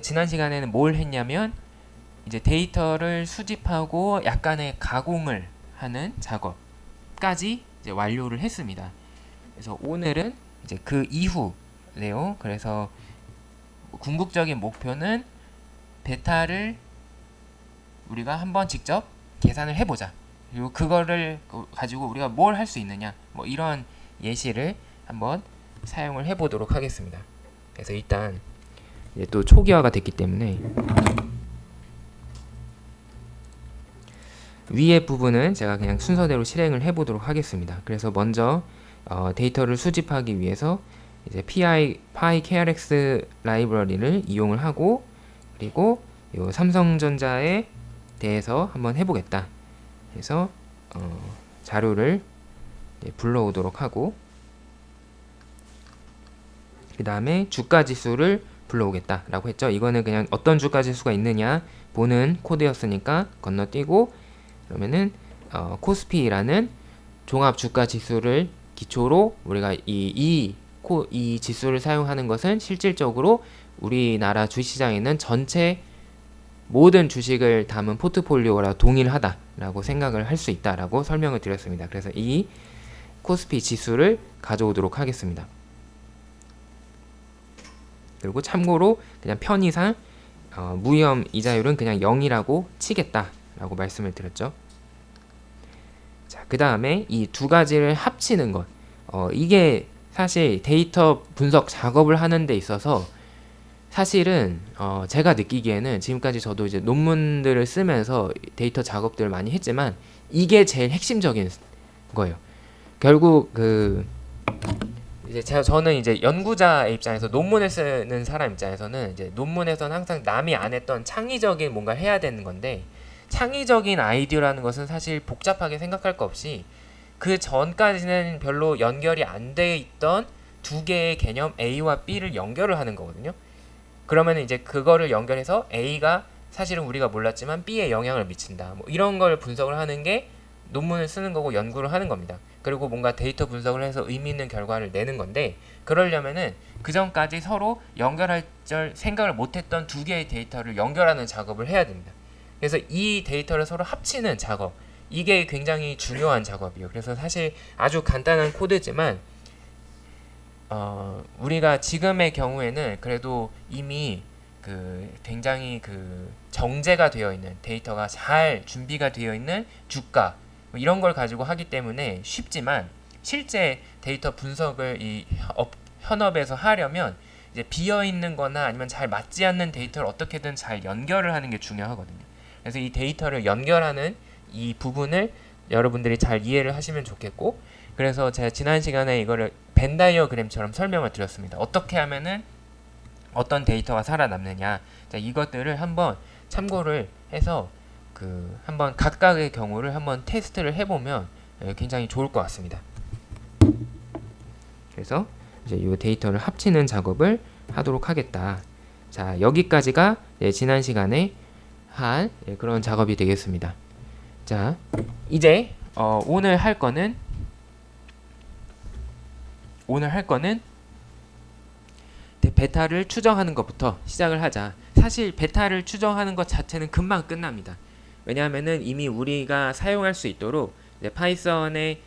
지난 시간에는 뭘 했냐면 이제 데이터를 수집하고 약간의 가공을 하는 작업까지 이제 완료를 했습니다. 그래서 오늘은 이제 그 이후네요. 그래서 궁극적인 목표는 베타를 우리가 한번 직접 계산을 해보자. 그리고 그거를 가지고 우리가 뭘 할 수 있느냐, 뭐 이런 예시를 한번 사용을 해보도록 하겠습니다. 그래서 일단 이제 또 초기화가 됐기 때문에 위에 부분은 제가 그냥 순서대로 실행을 해보도록 하겠습니다. 그래서 먼저 데이터를 수집하기 위해서 이제 PyKRX 라이브러리를 이용을 하고, 그리고 요 삼성전자에 대해서 한번 해보겠다. 그래서 자료를 불러오도록 하고, 그 다음에 주가지수를 불러오겠다 라고 했죠. 이거는 그냥 어떤 주가지수가 있느냐 보는 코드였으니까 건너뛰고, 그러면은 코스피라는 종합 주가지수를 기초로 우리가 이 지수를 사용하는 것은 실질적으로 우리나라 주식시장에 있는 전체 모든 주식을 담은 포트폴리오라 동일하다라고 생각을 할 수 있다라고 설명을 드렸습니다. 그래서 이 코스피 지수를 가져오도록 하겠습니다. 그리고 참고로 그냥 편의상 무위험 이자율은 그냥 0이라고 치겠다라고 말씀을 드렸죠. 자, 그 다음에 이 두 가지를 합치는 것, 이게 사실 데이터 분석 작업을 하는 데 있어서 사실은 제가 느끼기에는 지금까지 저도 이제 논문들을 쓰면서 데이터 작업들을 많이 했지만 이게 제일 핵심적인 거예요. 결국 이제 저는 이제 연구자의 입장에서 논문을 쓰는 사람 입장에서는 이제 논문에서는 항상 남이 안 했던 창의적인 뭔가 해야 되는 건데, 창의적인 아이디어라는 것은 사실 복잡하게 생각할 거 없이 그 전까지는 별로 연결이 안 돼 있던 두 개의 개념 A와 B를 연결을 하는 거거든요. 그러면 이제 그거를 연결해서 A가 사실은 우리가 몰랐지만 B에 영향을 미친다, 뭐 이런 걸 분석을 하는 게 논문을 쓰는 거고 연구를 하는 겁니다. 그리고 뭔가 데이터 분석을 해서 의미 있는 결과를 내는 건데, 그러려면은 그 전까지 서로 연결할 생각을 못했던 두 개의 데이터를 연결하는 작업을 해야 됩니다. 그래서 이 데이터를 서로 합치는 작업, 이게 굉장히 중요한 작업이에요. 그래서 사실 아주 간단한 코드지만 우리가 지금의 경우에는 그래도 이미 굉장히 정제가 되어 있는 데이터가 잘 준비가 되어 있는 주가 이런 걸 가지고 하기 때문에 쉽지만, 실제 데이터 분석을 이 현업에서 하려면 이제 비어 있는 거나 아니면 잘 맞지 않는 데이터를 어떻게든 잘 연결을 하는 게 중요하거든요. 그래서 이 데이터를 연결하는 이 부분을 여러분들이 잘 이해를 하시면 좋겠고, 그래서 제가 지난 시간에 이거를 벤 다이어그램처럼 설명을 드렸습니다. 어떻게 하면은 어떤 데이터가 살아남느냐. 자, 이것들을 한번 참고를 해서 한번 각각의 경우를 한번 테스트를 해보면 굉장히 좋을 것 같습니다. 그래서 이제 이 데이터를 합치는 작업을 하도록 하겠다. 자, 여기까지가 지난 시간에 한 그런 작업이 되겠습니다. 자, 이제 오늘 할 거는 베타를 추정하는 것부터 시작을 하자. 사실 베타를 추정하는 것 자체는 금방 끝납니다. 왜냐하면은 이미 우리가 사용할 수 있도록 파이썬의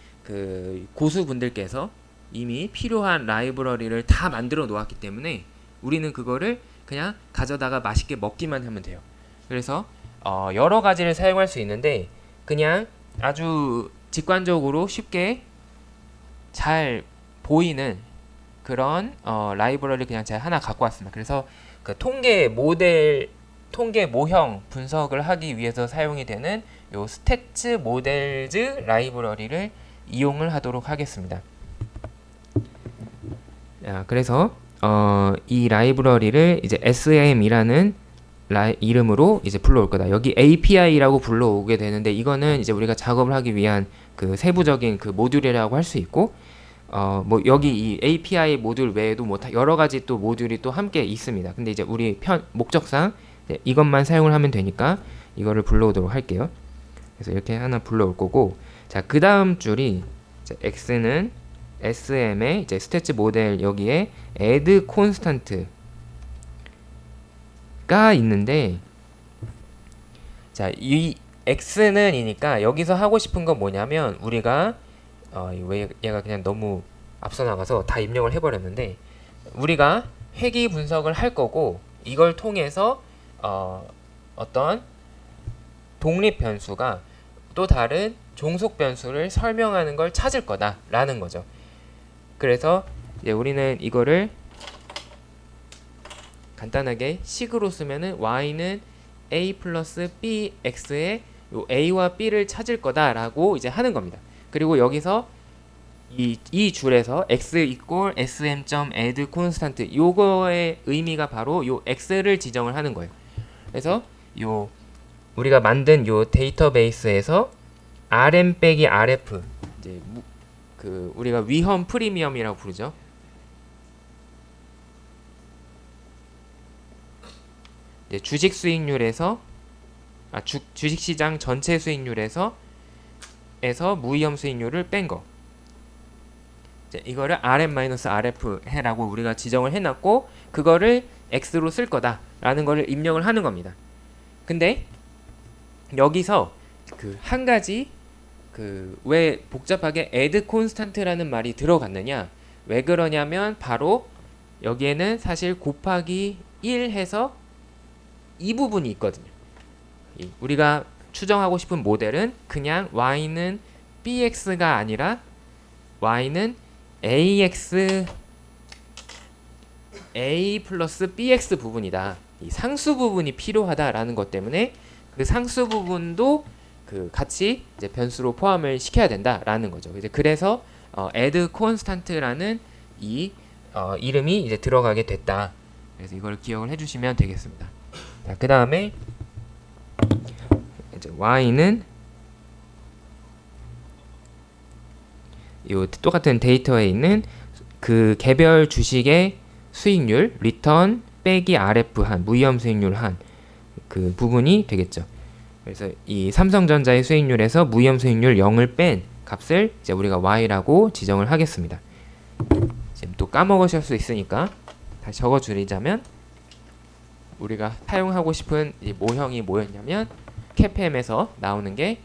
고수분들께서 이미 필요한 라이브러리를 다 만들어 놓았기 때문에 우리는 그거를 그냥 가져다가 맛있게 먹기만 하면 돼요. 그래서 여러 가지를 사용할 수 있는데, 그냥 아주 직관적으로 쉽게 잘 보이는 그런 라이브러리 그냥 제가 하나 갖고 왔습니다. 그래서 통계 모형 분석을 하기 위해서 사용이 되는 요 스태츠 모델즈 라이브러리를 이용을 하도록 하겠습니다. 그래서 이 라이브러리를 이제 SM이라는 이름으로 이제 불러올 거다. 여기 API라고 불러오게 되는데, 이거는 이제 우리가 작업을 하기 위한 세부적인 모듈이라고 할 수 있고, 뭐 여기 이 API 모듈 외에도 뭐 여러 가지 또 모듈이 또 함께 있습니다. 근데 이제 우리 목적상 이것만 사용을 하면 되니까 이거를 불러오도록 할게요. 그래서 이렇게 하나 불러올 거고, 자, 그 다음 줄이 X는 SM의 이제 스태츠 모델 여기에 add constant 가 있는데, 자, 이 x는 이니까 여기서 하고 싶은 건 뭐냐면 우리가 왜 얘가 그냥 너무 앞서 나가서 다 입력을 해버렸는데, 우리가 회귀 분석을 할 거고 이걸 통해서 어떤 독립 변수가 또 다른 종속 변수를 설명하는 걸 찾을 거다라는 거죠. 그래서 이제 우리는 이거를 간단하게 식으로 쓰면은 y는 a 플러스 bx의 요 a와 b를 찾을 거다라고 이제 하는 겁니다. 그리고 여기서 이 줄에서 x 이꼴 sm.add 콘스탄트, 요거의 의미가 바로 요 x를 지정을 하는 거예요. 그래서 요 우리가 만든 요 데이터베이스에서 rm 빼기 rf, 이제 그 우리가 위험 프리미엄이라고 부르죠. 이제 주식 수익률에서 주식 시장 전체 수익률에서 무위험 수익률을 뺀 거. 이거를 RM-RF 해라고 우리가 지정을 해놨고, 그거를 X로 쓸 거다라는 거를 입력을 하는 겁니다. 근데 여기서 그 한 가지 왜 복잡하게 add constant라는 말이 들어갔느냐, 왜 그러냐면 바로 여기에는 사실 곱하기 1 해서 이 부분이 있거든요. 우리가 추정하고 싶은 모델은 그냥 y는 bx가 아니라 y는 ax a 플러스 bx 부분이다. 이 상수 부분이 필요하다라는 것 때문에 그 상수 부분도 같이 이제 변수로 포함을 시켜야 된다라는 거죠. 이제 그래서 add constant라는 이 이름이 이제 들어가게 됐다. 그래서 이걸 기억을 해주시면 되겠습니다. 자, 그 다음에 이제 y는 이 똑같은 데이터에 있는 그 개별 주식의 수익률 리턴 빼기 RF 한 무위험 수익률 한 그 부분이 되겠죠. 그래서 이 삼성전자의 수익률에서 무위험 수익률 0을 뺀 값을 이제 우리가 y라고 지정을 하겠습니다. 지금 또 까먹으실 수 있으니까 다시 적어드리자면, 우리가 사용하고 싶은 이 모형이 뭐였냐면 CAPM에서 나오는 게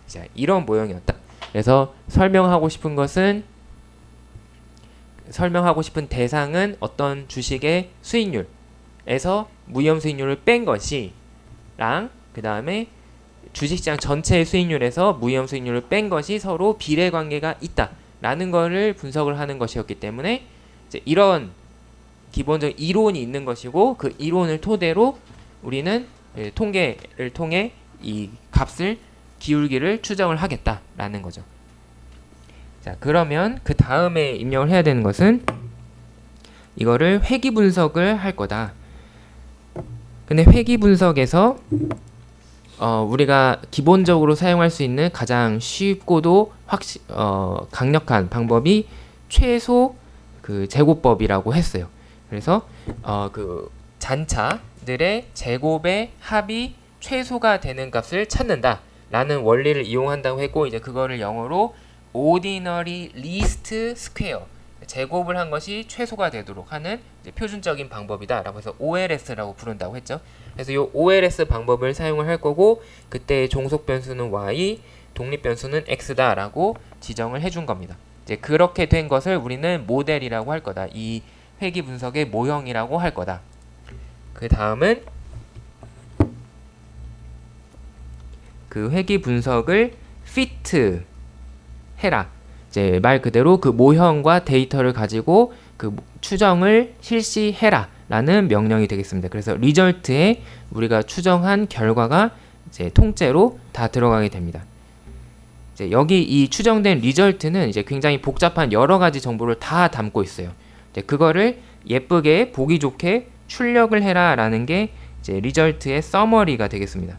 자, 이런 모형이었다. 그래서 설명하고 싶은 대상은 어떤 주식의 수익률에서 무위험 수익률을 뺀 것이랑, 그 다음에 주식시장 전체의 수익률에서 무위험 수익률을 뺀 것이 서로 비례 관계가 있다라는 것을 분석을 하는 것이었기 때문에 이제 이런 기본적인 이론이 있는 것이고, 그 이론을 토대로 우리는 통계를 통해 이 값을 기울기를 추정을 하겠다라는 거죠. 자, 그러면 그 다음에 입력을 해야 되는 것은 이거를 회귀 분석을 할 거다. 근데 회귀 분석에서 우리가 기본적으로 사용할 수 있는 가장 쉽고도 강력한 방법이 최소 제곱법이라고 했어요. 그래서 그 잔차들의 제곱의 합이 최소가 되는 값을 찾는다라는 원리를 이용한다고 했고, 이제 그거를 영어로 ordinary least square, 제곱을 한 것이 최소가 되도록 하는 표준적인 방법이다라고 해서 OLS라고 부른다고 했죠. 그래서 이 OLS 방법을 사용을 할 거고, 그때의 종속 변수는 y, 독립 변수는 x다라고 지정을 해준 겁니다. 이제 그렇게 된 것을 우리는 모델이라고 할 거다. 이 회귀 분석의 모형이라고 할 거다. 그 다음은 그 회귀 분석을 fit 해라. 이제 말 그대로 그 모형과 데이터를 가지고 그 추정을 실시해라 라는 명령이 되겠습니다. 그래서 리절트에 우리가 추정한 결과가 이제 통째로 다 들어가게 됩니다. 이제 여기 이 추정된 리절트는 이제 굉장히 복잡한 여러 가지 정보를 다 담고 있어요. 이제 그거를 예쁘게 보기 좋게 출력을 해라 라는 게 이제 리절트의 서머리가 되겠습니다.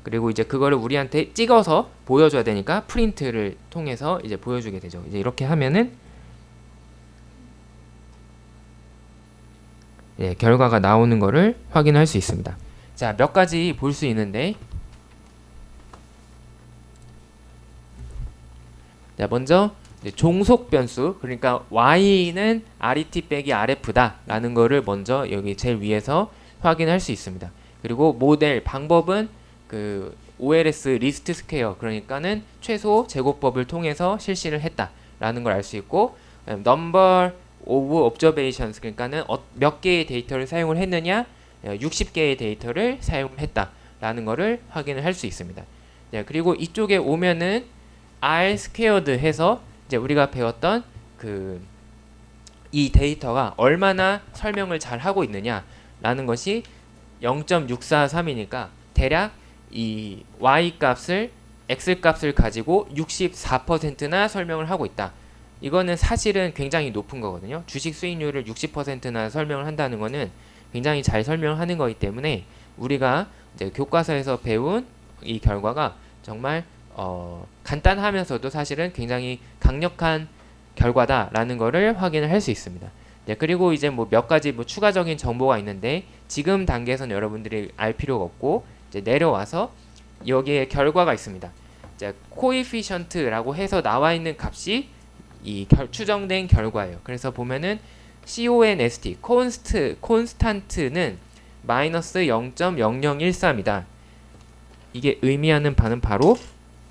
그리고 이제 그거를 우리한테 찍어서 보여줘야 되니까 프린트를 통해서 이제 보여주게 되죠. 이제 이렇게 하면은 결과가 나오는 거를 확인할 수 있습니다. 자, 몇 가지 볼 수 있는데, 자, 먼저 종속 변수, 그러니까 y는 RET 빼기 RF다라는 거를 먼저 여기 제일 위에서 확인할 수 있습니다. 그리고 모델 방법은 그 OLS 리스트 스퀘어, 그러니까는 최소 제곱법을 통해서 실시를 했다라는 걸 알 수 있고, number of observations, 그러니까는 몇 개의 데이터를 사용을 했느냐, 60개의 데이터를 사용했다라는 거를 확인을 할 수 있습니다. 네, 그리고 이쪽에 오면은 R 스퀘어드 해서 이제 우리가 배웠던 그 이 데이터가 얼마나 설명을 잘 하고 있느냐라는 것이 0.643이니까 대략 이 y 값을 x 값을 가지고 64%나 설명을 하고 있다. 이거는 사실은 굉장히 높은 거거든요. 주식 수익률을 60%나 설명을 한다는 거는 굉장히 잘 설명하는 거기 때문에 우리가 이제 교과서에서 배운 이 결과가 정말 간단하면서도 사실은 굉장히 강력한 결과다라는 거를 확인을 할 수 있습니다. 네, 그리고 이제 뭐 몇 가지 뭐 추가적인 정보가 있는데 지금 단계에서는 여러분들이 알 필요가 없고, 이제 내려와서 여기에 결과가 있습니다. 이제 코에피션트라고 해서 나와 있는 값이 이 추정된 결과예요. 그래서 보면은 CONST, 콘스탄트는 마이너스 0.0013이다. 이게 의미하는 바는 바로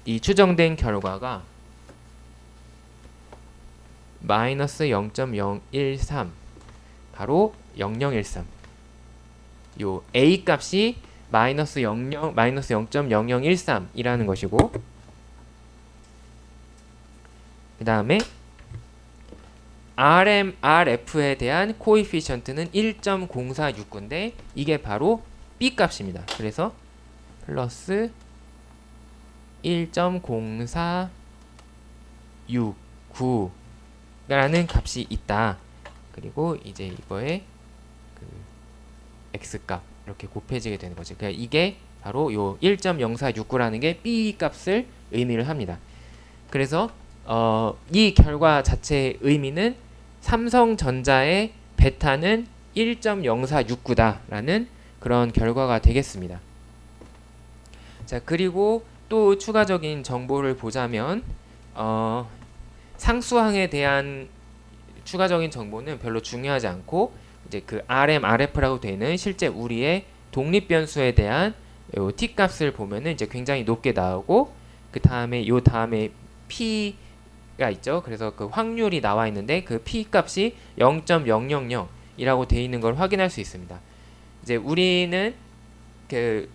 이 추정된 결과가 마이너스 0.013, 바로 0013. 요 A 값이 마이너스 0.0013이라는 것이고, 그 다음에 RF에 대한 코에피션트는 1.0469인데 이게 바로 B 값입니다. 그래서 플러스 1.0469라는 값이 있다. 그리고 이제 이거에 그 x 값 이렇게 곱해지게 되는 거죠. 그러니까 이게 바로 요 1.0469라는 게 B 값을 의미를 합니다. 그래서 이 결과 자체의 의미는 삼성전자의 베타는 1.0469다라는 그런 결과가 되겠습니다. 자, 그리고 또 추가적인 정보를 보자면 상수항에 대한 추가적인 정보는 별로 중요하지 않고, 이제 그 RF라고 되어 있는 실제 우리의 독립 변수에 대한 요 t 값을 보면은 이제 굉장히 높게 나오고, 그 다음에 요 다음에 p가 있죠. 그래서 그 확률이 나와 있는데 그 p 값이 0.000이라고 되어 있는 걸 확인할 수 있습니다. 이제 우리는 그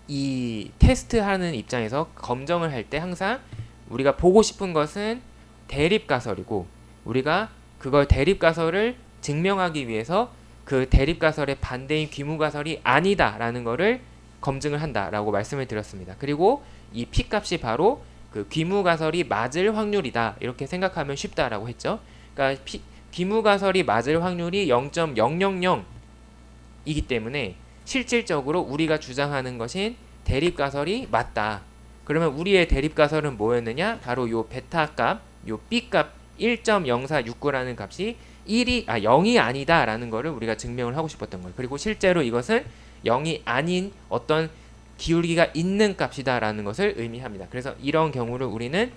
이 테스트하는 입장에서 검정을 할 때 항상 우리가 보고 싶은 것은 대립가설이고, 우리가 그걸 대립가설을 증명하기 위해서 그 대립가설의 반대인 귀무가설이 아니다라는 거를 검증을 한다라고 말씀을 드렸습니다. 그리고 이 P값이 바로 그 귀무가설이 맞을 확률이다, 이렇게 생각하면 쉽다라고 했죠. 그러니까 귀무가설이 맞을 확률이 0.000이기 때문에 실질적으로 우리가 주장하는 것인 대립가설이 맞다. 그러면 우리의 대립가설은 뭐였느냐? 바로 요 베타 값, 요 B 값 1.0469라는 값이 0이 아니다라는 거를 우리가 증명을 하고 싶었던 거예요. 그리고 실제로 이것은 0이 아닌 어떤 기울기가 있는 값이다라는 것을 의미합니다. 그래서 이런 경우를 우리는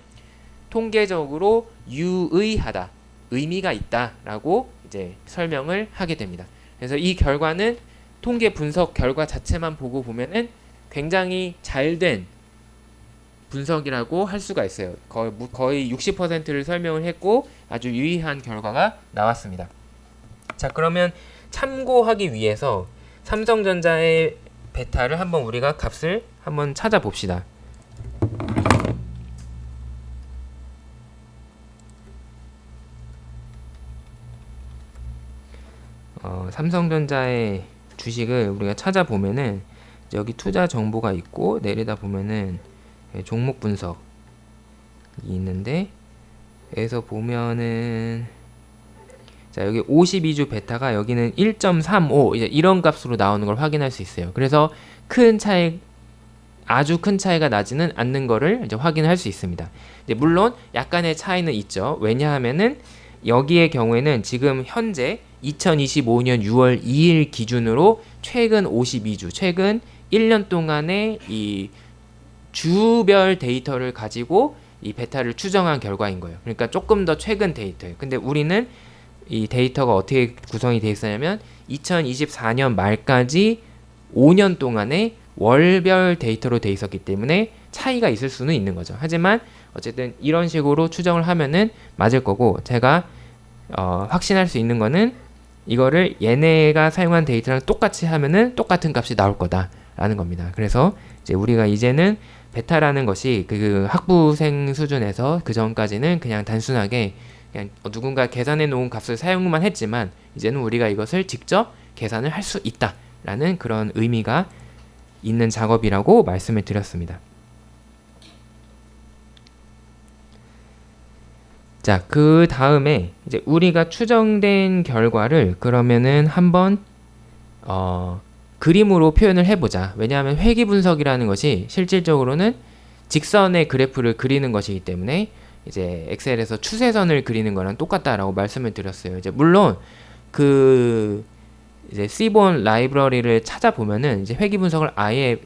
통계적으로 유의하다, 의미가 있다라고 이제 설명을 하게 됩니다. 그래서 이 결과는 통계 분석 결과 자체만 보고 보면은 굉장히 잘된 분석이라고 할 수가 있어요. 거의 60%를 설명을 했고 아주 유의한 결과가 나왔습니다. 자, 그러면 참고하기 위해서 삼성전자의 베타를 한번 우리가 값을 한번 찾아봅시다. 삼성전자의 주식을 우리가 찾아보면은 여기 투자 정보가 있고 내리다 보면은 종목 분석이 있는데, 여기서 보면은 자, 여기 52주 베타가 여기는 1.35 이제 이런 값으로 나오는 걸 확인할 수 있어요. 그래서 아주 큰 차이가 나지는 않는 거를 이제 확인할 수 있습니다. 이제 물론 약간의 차이는 있죠. 왜냐하면은 여기의 경우에는 지금 현재 2025년 6월 2일 기준으로 최근 52주, 최근 1년 동안의 이 주별 데이터를 가지고 이 베타를 추정한 결과인 거예요. 그러니까 조금 더 최근 데이터예요. 근데 우리는 이 데이터가 어떻게 구성이 되어 있었냐면 2024년 말까지 5년 동안의 월별 데이터로 되어 있었기 때문에 차이가 있을 수는 있는 거죠. 하지만 어쨌든 이런 식으로 추정을 하면은 맞을 거고, 제가 확신할 수 있는 거는 이거를 얘네가 사용한 데이터랑 똑같이 하면은 똑같은 값이 나올 거다라는 겁니다. 그래서 이제 우리가 이제는 베타라는 것이 그 학부생 수준에서 그 전까지는 그냥 단순하게 그냥 누군가 계산해 놓은 값을 사용만 했지만, 이제는 우리가 이것을 직접 계산을 할 수 있다라는 그런 의미가 있는 작업이라고 말씀을 드렸습니다. 자, 그 다음에 이제 우리가 추정된 결과를 그러면은 한번 그림으로 표현을 해보자. 왜냐하면 회귀 분석이라는 것이 실질적으로는 직선의 그래프를 그리는 것이기 때문에 이제 엑셀에서 추세선을 그리는 거랑 똑같다라고 말씀을 드렸어요. 이제 물론 그 이제 C본 라이브러리를 찾아보면은 이제 회귀 분석을 아예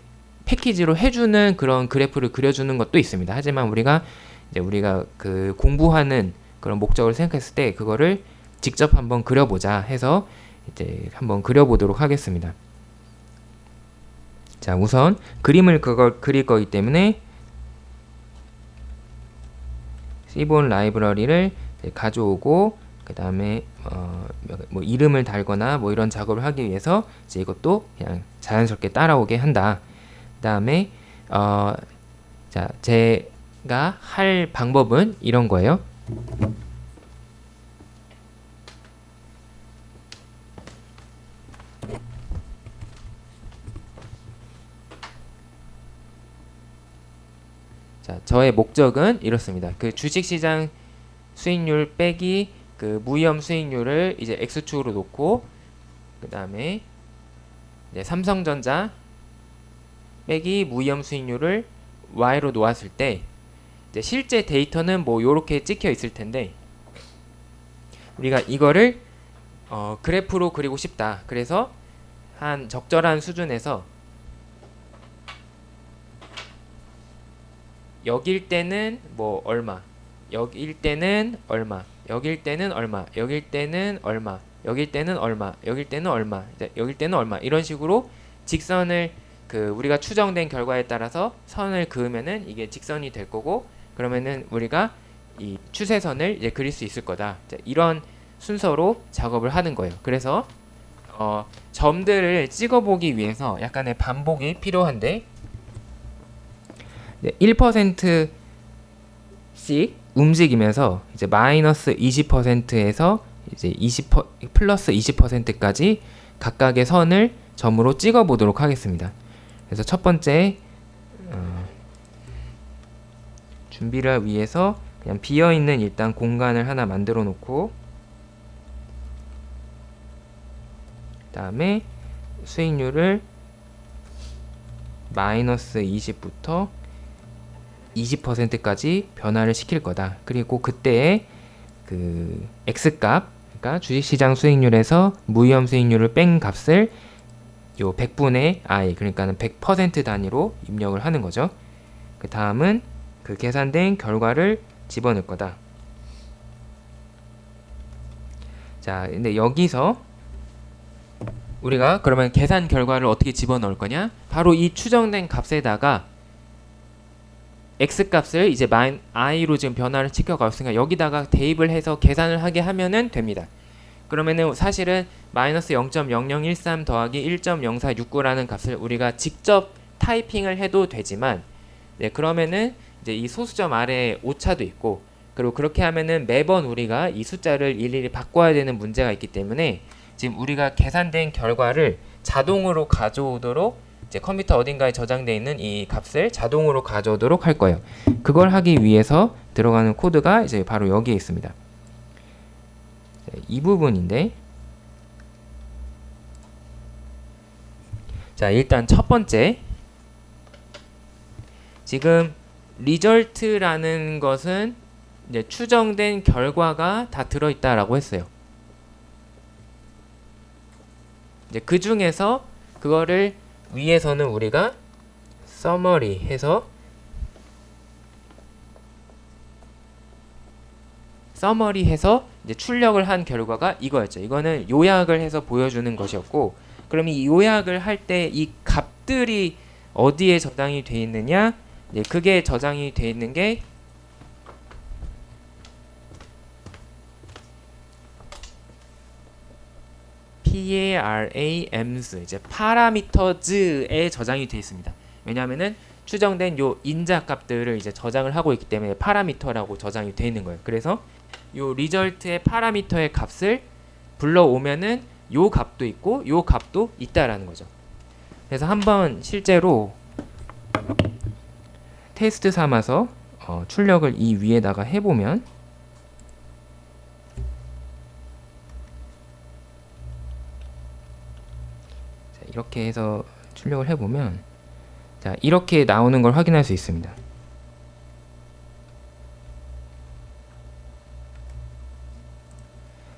패키지로 해주는 그런 그래프를 그려주는 것도 있습니다. 하지만 우리가 그 공부하는 그런 목적을 생각했을 때 그거를 직접 한번 그려보자 해서 이제 한번 그려보도록 하겠습니다. 자, 우선 그림을 그걸 그릴 거기 때문에 C본 라이브러리를 가져오고, 그 다음에 뭐 이름을 달거나 뭐 이런 작업을 하기 위해서 이제 이것도 그냥 자연스럽게 따라오게 한다. 그 다음에 자, 제가 할 방법은 이런 거예요. 자, 저의 목적은 이렇습니다. 그 주식시장 수익률 빼기 그 무위험 수익률을 이제 X축으로 놓고, 그 다음에 이제 삼성전자 빼기 무위험 수익률을 Y로 놓았을 때 이제 실제 데이터는 뭐 요렇게 찍혀 있을 텐데, 우리가 이거를 그래프로 그리고 싶다. 그래서 한 적절한 수준에서 여길 때는 뭐 얼마, 여길 때는 얼마, 여길 때는 얼마, 여길 때는 얼마, 여길 때는 얼마, 여길 때는 얼마, 여길 때는 얼마, 이런 식으로 직선을 그 우리가 추정된 결과에 따라서 선을 그으면은 이게 직선이 될 거고, 그러면은 우리가 이 추세선을 이제 그릴 수 있을 거다. 이런 순서로 작업을 하는 거예요. 그래서 점들을 찍어보기 위해서 약간의 반복이 필요한데, 1%씩 움직이면서 이제 마이너스 20%에서 이제 플러스 20%까지 각각의 선을 점으로 찍어 보도록 하겠습니다. 그래서 첫 번째 준비를 위해서 그냥 비어있는 일단 공간을 하나 만들어 놓고, 그 다음에 수익률을 마이너스 20부터 20%까지 변화를 시킬 거다. 그리고 그때의 그 X값, 그러니까 주식시장 수익률에서 무위험 수익률을 뺀 값을 요 100분의 I, 그러니까는 100% 단위로 입력을 하는 거죠. 그 다음은 그 계산된 결과를 집어넣을 거다. 자, 근데 여기서 우리가 그러면 계산 결과를 어떻게 집어넣을 거냐? 바로 이 추정된 값에다가 X값을 이제 I로 지금 변화를 시켜가었으니까 여기다가 대입을 해서 계산을 하게 하면은 됩니다. 그러면은 사실은 마이너스 0.0013 더하기 1.0469라는 값을 우리가 직접 타이핑을 해도 되지만, 네, 그러면은 이제 이 소수점 아래에 오차도 있고, 그리고 그렇게 하면은 매번 우리가 이 숫자를 일일이 바꿔야 되는 문제가 있기 때문에 지금 우리가 계산된 결과를 자동으로 가져오도록 이제 컴퓨터 어딘가에 저장되어 있는 이 값을 자동으로 가져오도록 할 거예요. 그걸 하기 위해서 들어가는 코드가 이제 바로 여기에 있습니다. 이 부분인데, 자, 일단 첫 번째, 지금 리절트라는 것은 이제 추정된 결과가 다 들어있다라고 했어요. 이제 그 중에서 그거를 위에서는 우리가 서머리 해서 서머리해서 이제 출력을 한 결과가 이거였죠. 이거는 요약을 해서 보여주는 것이었고, 그럼 이 요약을 할 때 이 값들이 어디에 저장이 돼 있느냐? 네, 그게 저장이 돼 있는 게 params, 이제 parameters에 저장이 돼 있습니다. 왜냐하면은 추정된 요 인자 값들을 이제 저장을 하고 있기 때문에 파라미터라고 저장이 돼 있는 거예요. 그래서 요 리절트의 파라미터의 값을 불러오면은 요 값도 있고 요 값도 있다라는 거죠. 그래서 한번 실제로 테스트 삼아서 출력을 이 위에다가 해보면, 자, 이렇게 해서 출력을 해보면, 자, 이렇게 나오는 걸 확인할 수 있습니다.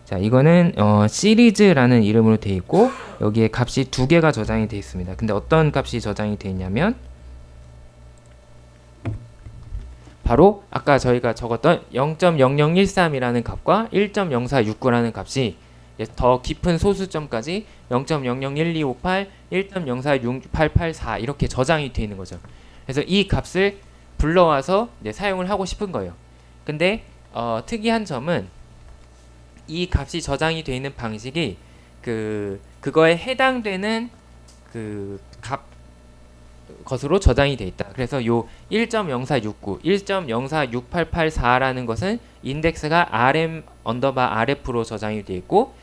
자, 이거는 시리즈라는 이름으로 되어 있고 여기에 값이 두 개가 저장이 되어 있습니다. 근데 어떤 값이 저장이 되어 있냐면 바로 아까 저희가 적었던 0.0013이라는 값과 1.0469라는 값이 더 깊은 소수점까지 0.001258, 1.046884 이렇게 저장이 되어 있는 거죠. 그래서 이 값을 불러와서 이제 사용을 하고 싶은 거예요. 근데 특이한 점은 이 값이 저장이 되어 있는 방식이 그거에 해당되는 그 값 것으로 저장이 되어 있다. 그래서 요 1.0469, 1.046884라는 것은 인덱스가 rm 언더바 rf로 저장이 되어 있고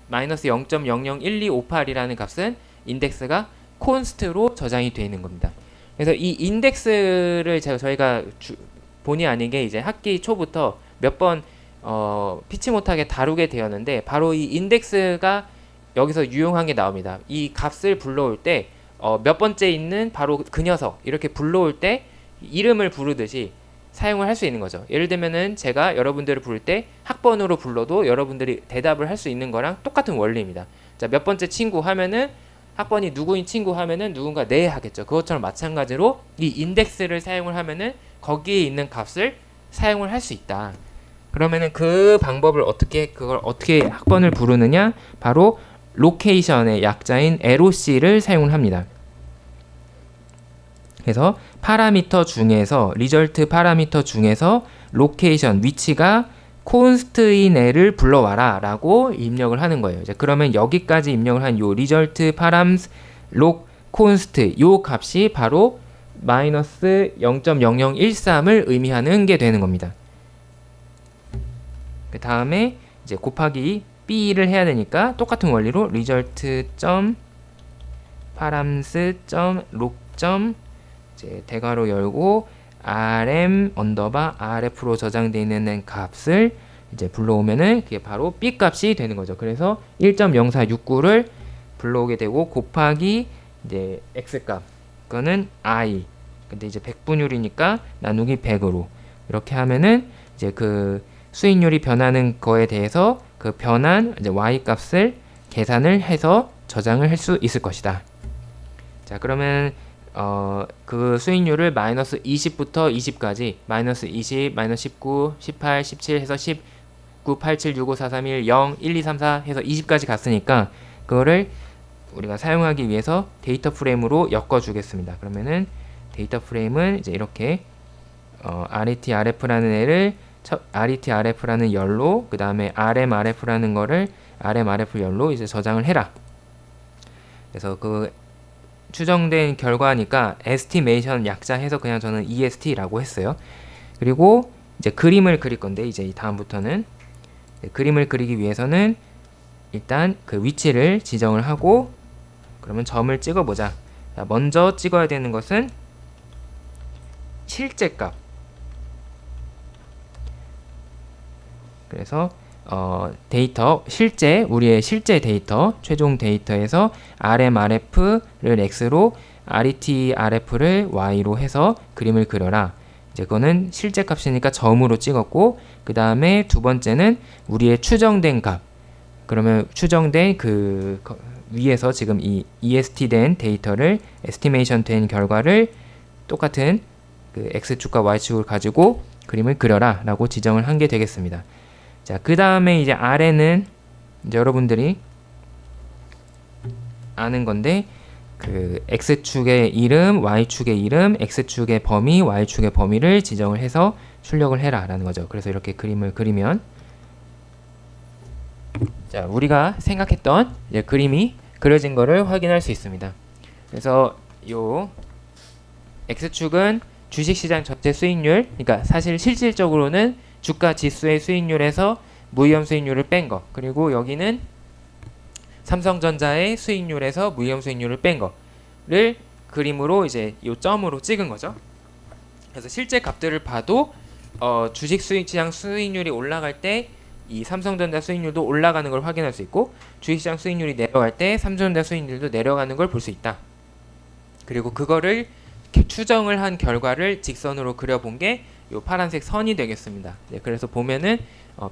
마이너스 0.001258이라는 값은 인덱스가 const로 저장이 되어 있는 겁니다. 그래서 이 인덱스를 저희가 본의 아니게 이제 학기 초부터 몇 번 피치 못하게 다루게 되었는데 바로 이 인덱스가 여기서 유용한 게 나옵니다. 이 값을 불러올 때 몇 번째 있는 바로 그 녀석 이렇게 불러올 때 이름을 부르듯이 사용을 할 수 있는 거죠. 예를 들면은 제가 여러분들을 부를 때 학번으로 불러도 여러분들이 대답을 할 수 있는 거랑 똑같은 원리입니다. 자, 몇 번째 친구 하면은 학번이 누구인 친구 하면은 누군가 네 하겠죠. 그것처럼 마찬가지로 이 인덱스를 사용을 하면은 거기에 있는 값을 사용을 할 수 있다. 그러면은 그 방법을 그걸 어떻게 학번을 부르느냐? 바로 로케이션의 약자인 LOC를 사용을 합니다. 그래서 파라미터 중에서 리절트 파라미터 중에서 로케이션 위치가 콘스트인 애를 불러와라 라고 입력을 하는 거예요. 이제 그러면 여기까지 입력을 한 요 리절트 파람스 록 콘스트 요 값이 바로 마이너스 0.0013을 의미하는 게 되는 겁니다. 그 다음에 이제 곱하기 b를 해야 되니까 똑같은 원리로 result.params.log. 이제 대괄호 열고 rm 언더바 rf로 저장되어 있는 값을 이제 불러오면은 그게 바로 b 값이 되는 거죠. 그래서 1.0469를 불러오게 되고 곱하기 이제 x 값, 그거는 i. 근데 이제 100분율이니까 나누기 100으로 이렇게 하면은 이제 그 수익률이 변하는 거에 대해서 그 변한 이제 y 값을 계산을 해서 저장을 할 수 있을 것이다. 자, 그러면 그 수익률을 마이너스 20부터 20까지 마이너스 20, 마이너스 19, 18, 17 해서 19, 87, 65, 4, 3, 1, 0, 1, 2, 3, 4 해서 20까지 갔으니까 그거를 우리가 사용하기 위해서 데이터 프레임으로 엮어 주겠습니다. 그러면은 데이터 프레임은 이제 이렇게 RET RF라는 애를 RET RF라는 열로 그 다음에 RM RF라는 거를 RM RF 열로 이제 저장을 해라. 그래서 그 추정된 결과니까 estimation 약자 해서 그냥 저는 EST라고 했어요. 그리고 이제 그림을 그릴 건데 이제 다음부터는 그림을 그리기 위해서는 일단 그 위치를 지정을 하고 그러면 점을 찍어 보자. 먼저 찍어야 되는 것은 실제 값. 그래서 데이터 우리의 실제 데이터 최종 데이터에서 RMRF를 X로 RET RF를 Y로 해서 그림을 그려라. 이제 그거는 실제 값이니까 점으로 찍었고 그 다음에 두 번째는 우리의 추정된 값. 그러면 추정된 그 위에서 지금 이 EST 된 데이터를 에스티메이션 된 결과를 똑같은 그 X축과 Y축을 가지고 그림을 그려라 라고 지정을 한 게 되겠습니다. 자, 그 다음에 이제 아래는 이제 여러분들이 아는 건데 그 x축의 이름, y축의 이름, x축의 범위, y축의 범위를 지정을 해서 출력을 해라 라는 거죠. 그래서 이렇게 그림을 그리면 자, 우리가 생각했던 이제 그림이 그려진 거를 확인할 수 있습니다. 그래서 요 x축은 주식시장 전체 수익률, 그러니까 사실 실질적으로는 주가 지수의 수익률에서 무위험 수익률을 뺀 거, 그리고 여기는 삼성전자의 수익률에서 무위험 수익률을 뺀 거를 그림으로 이제 요 점으로 찍은 거죠. 그래서 실제 값들을 봐도 주식 수익시장 수익률이 올라갈 때 이 삼성전자 수익률도 올라가는 걸 확인할 수 있고, 주식시장 수익률이 내려갈 때 삼성전자 수익률도 내려가는 걸 볼 수 있다. 그리고 그거를 추정을 한 결과를 직선으로 그려본 게 요 파란색 선이 되겠습니다. 네, 그래서 보면은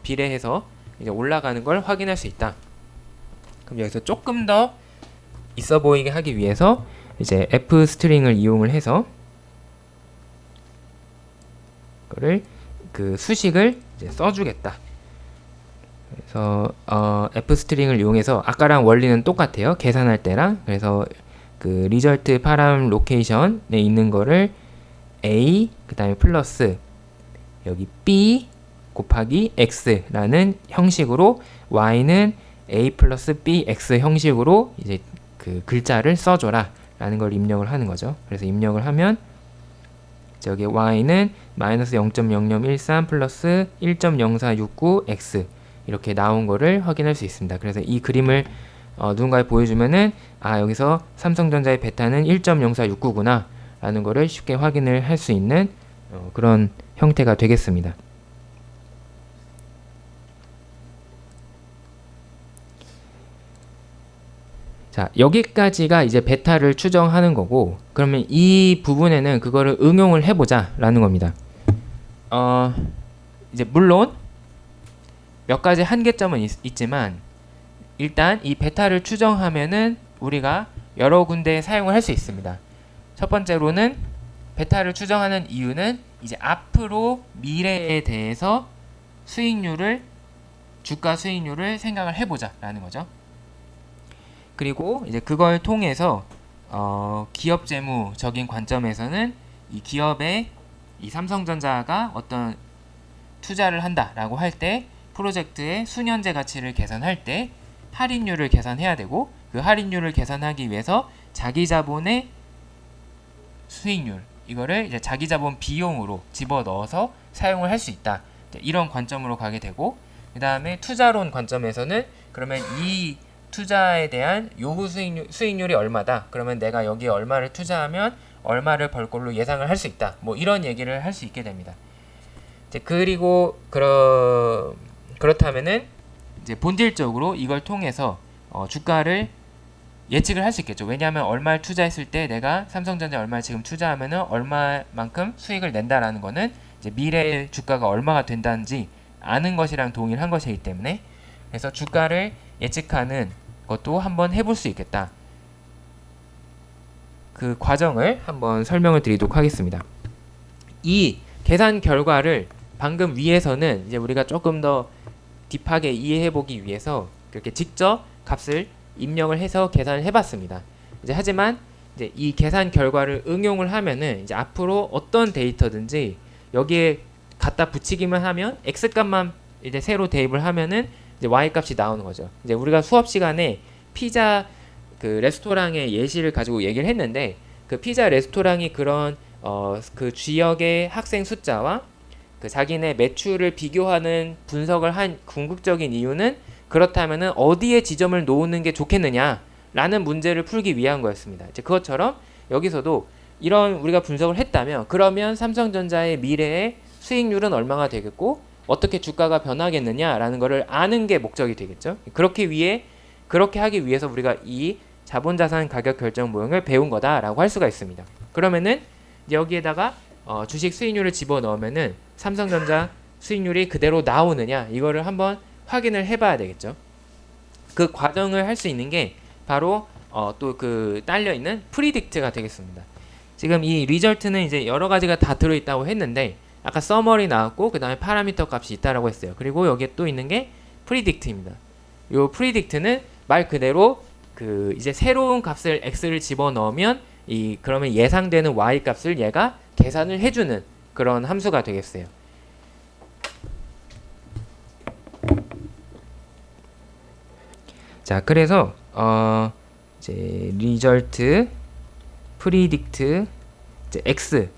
비례해서 이제 올라가는 걸 확인할 수 있다. 그럼 여기서 조금 더 있어 보이게 하기 위해서 이제 F 스트링을 이용을 해서 그거를 그 수식을 이제 써주겠다. 그래서 F 스트링을 이용해서 아까랑 원리는 똑같아요. 계산할 때랑. 그래서 그 리절트 파람 로케이션에 있는 거를 A 그 다음에 플러스 여기 B 곱하기 X라는 형식으로, Y는 A 플러스 BX 형식으로 이제 그 글자를 써줘라 라는 걸 입력을 하는 거죠. 그래서 입력을 하면 저기 Y는 마이너스 0.0013 플러스 1.0469X 이렇게 나온 거를 확인할 수 있습니다. 그래서 이 그림을 누군가에 보여주면은 여기서 삼성전자의 베타는 1.0469구나 라는 거를 쉽게 확인을 할 수 있는 그런 형태가 되겠습니다. 자, 여기까지가 이제 베타를 추정하는 거고, 그러면 이 부분에는 그거를 응용을 해보자 라는 겁니다. 이제 물론 몇 가지 한계점은 있지만 일단 이 베타를 추정하면은 우리가 여러 군데에 사용을 할 수 있습니다. 첫 번째로는 베타를 추정하는 이유는 이제 앞으로 미래에 대해서 주가 수익률을 생각을 해보자 라는 거죠. 그리고 이제 그걸 통해서 기업 재무적인 관점에서는 이 기업에 이 삼성전자가 어떤 투자를 한다라고 할 때 프로젝트의 수년제 가치를 계산할 때 할인율을 계산해야 되고, 그 할인율을 계산하기 위해서 자기 자본의 수익률 이거를 이제 자기 자본 비용으로 집어넣어서 사용을 할 수 있다. 이런 관점으로 가게 되고, 그 다음에 투자론 관점에서는 그러면 이 투자에 대한 요구 수익률이 얼마다. 그러면 내가 여기에 얼마를 투자하면 얼마를 벌 걸로 예상을 할 수 있다. 뭐 이런 얘기를 할 수 있게 됩니다. 이제 그리고 그렇다면은 이제 본질적으로 이걸 통해서 주가를 예측을 할 수 있겠죠. 왜냐하면 얼마를 투자했을 때 내가 삼성전자 얼마를 지금 투자하면은 얼마만큼 수익을 낸다라는 거는 이제 미래의 주가가 얼마가 된다는지 아는 것이랑 동일한 것이기 때문에, 그래서 주가를 예측하는 것도 한번 해볼 수 있겠다. 그 과정을 한번 설명을 드리도록 하겠습니다. 이 계산 결과를 방금 위에서는 이제 우리가 조금 더 딥하게 이해해 보기 위해서 그렇게 직접 값을 입력을 해서 계산을 해봤습니다. 이제 하지만 이제 이 계산 결과를 응용을 하면은 이제 앞으로 어떤 데이터든지 여기에 갖다 붙이기만 하면 x 값만 이제 새로 대입을 하면은 이제 y 값이 나오는 거죠. 이제 우리가 수업 시간에 피자 그 레스토랑의 예시를 가지고 얘기를 했는데, 그 피자 레스토랑이 그런 그 지역의 학생 숫자와 그 자기네 매출을 비교하는 분석을 한 궁극적인 이유는 그렇다면은 어디에 지점을 놓는 게 좋겠느냐라는 문제를 풀기 위한 거였습니다. 이제 그것처럼 여기서도 이런 우리가 분석을 했다면 그러면 삼성전자의 미래의 수익률은 얼마가 되겠고 어떻게 주가가 변하겠느냐라는 것을 아는 게 목적이 되겠죠. 그렇게 하기 위해서 우리가 이 자본자산 가격 결정 모형을 배운 거다라고 할 수가 있습니다. 그러면은 여기에다가 주식 수익률을 집어넣으면은 삼성전자 수익률이 그대로 나오느냐 이거를 한번 확인을 해봐야 되겠죠. 그 과정을 할 수 있는 게 바로 또 그 딸려 있는 프리딕트가 되겠습니다. 지금 이 리절트는 이제 여러 가지가 다 들어있다고 했는데 아까 서머리 나왔고 그 다음에 파라미터 값이 있다라고 했어요. 그리고 여기에 또 있는 게 predict입니다. 요 predict는 말 그대로 그 이제 새로운 값을 x를 집어넣으면 그러면 예상되는 y 값을 얘가 계산을 해주는 그런 함수가 되겠어요. 자, 그래서 이제 result, predict, 이제 x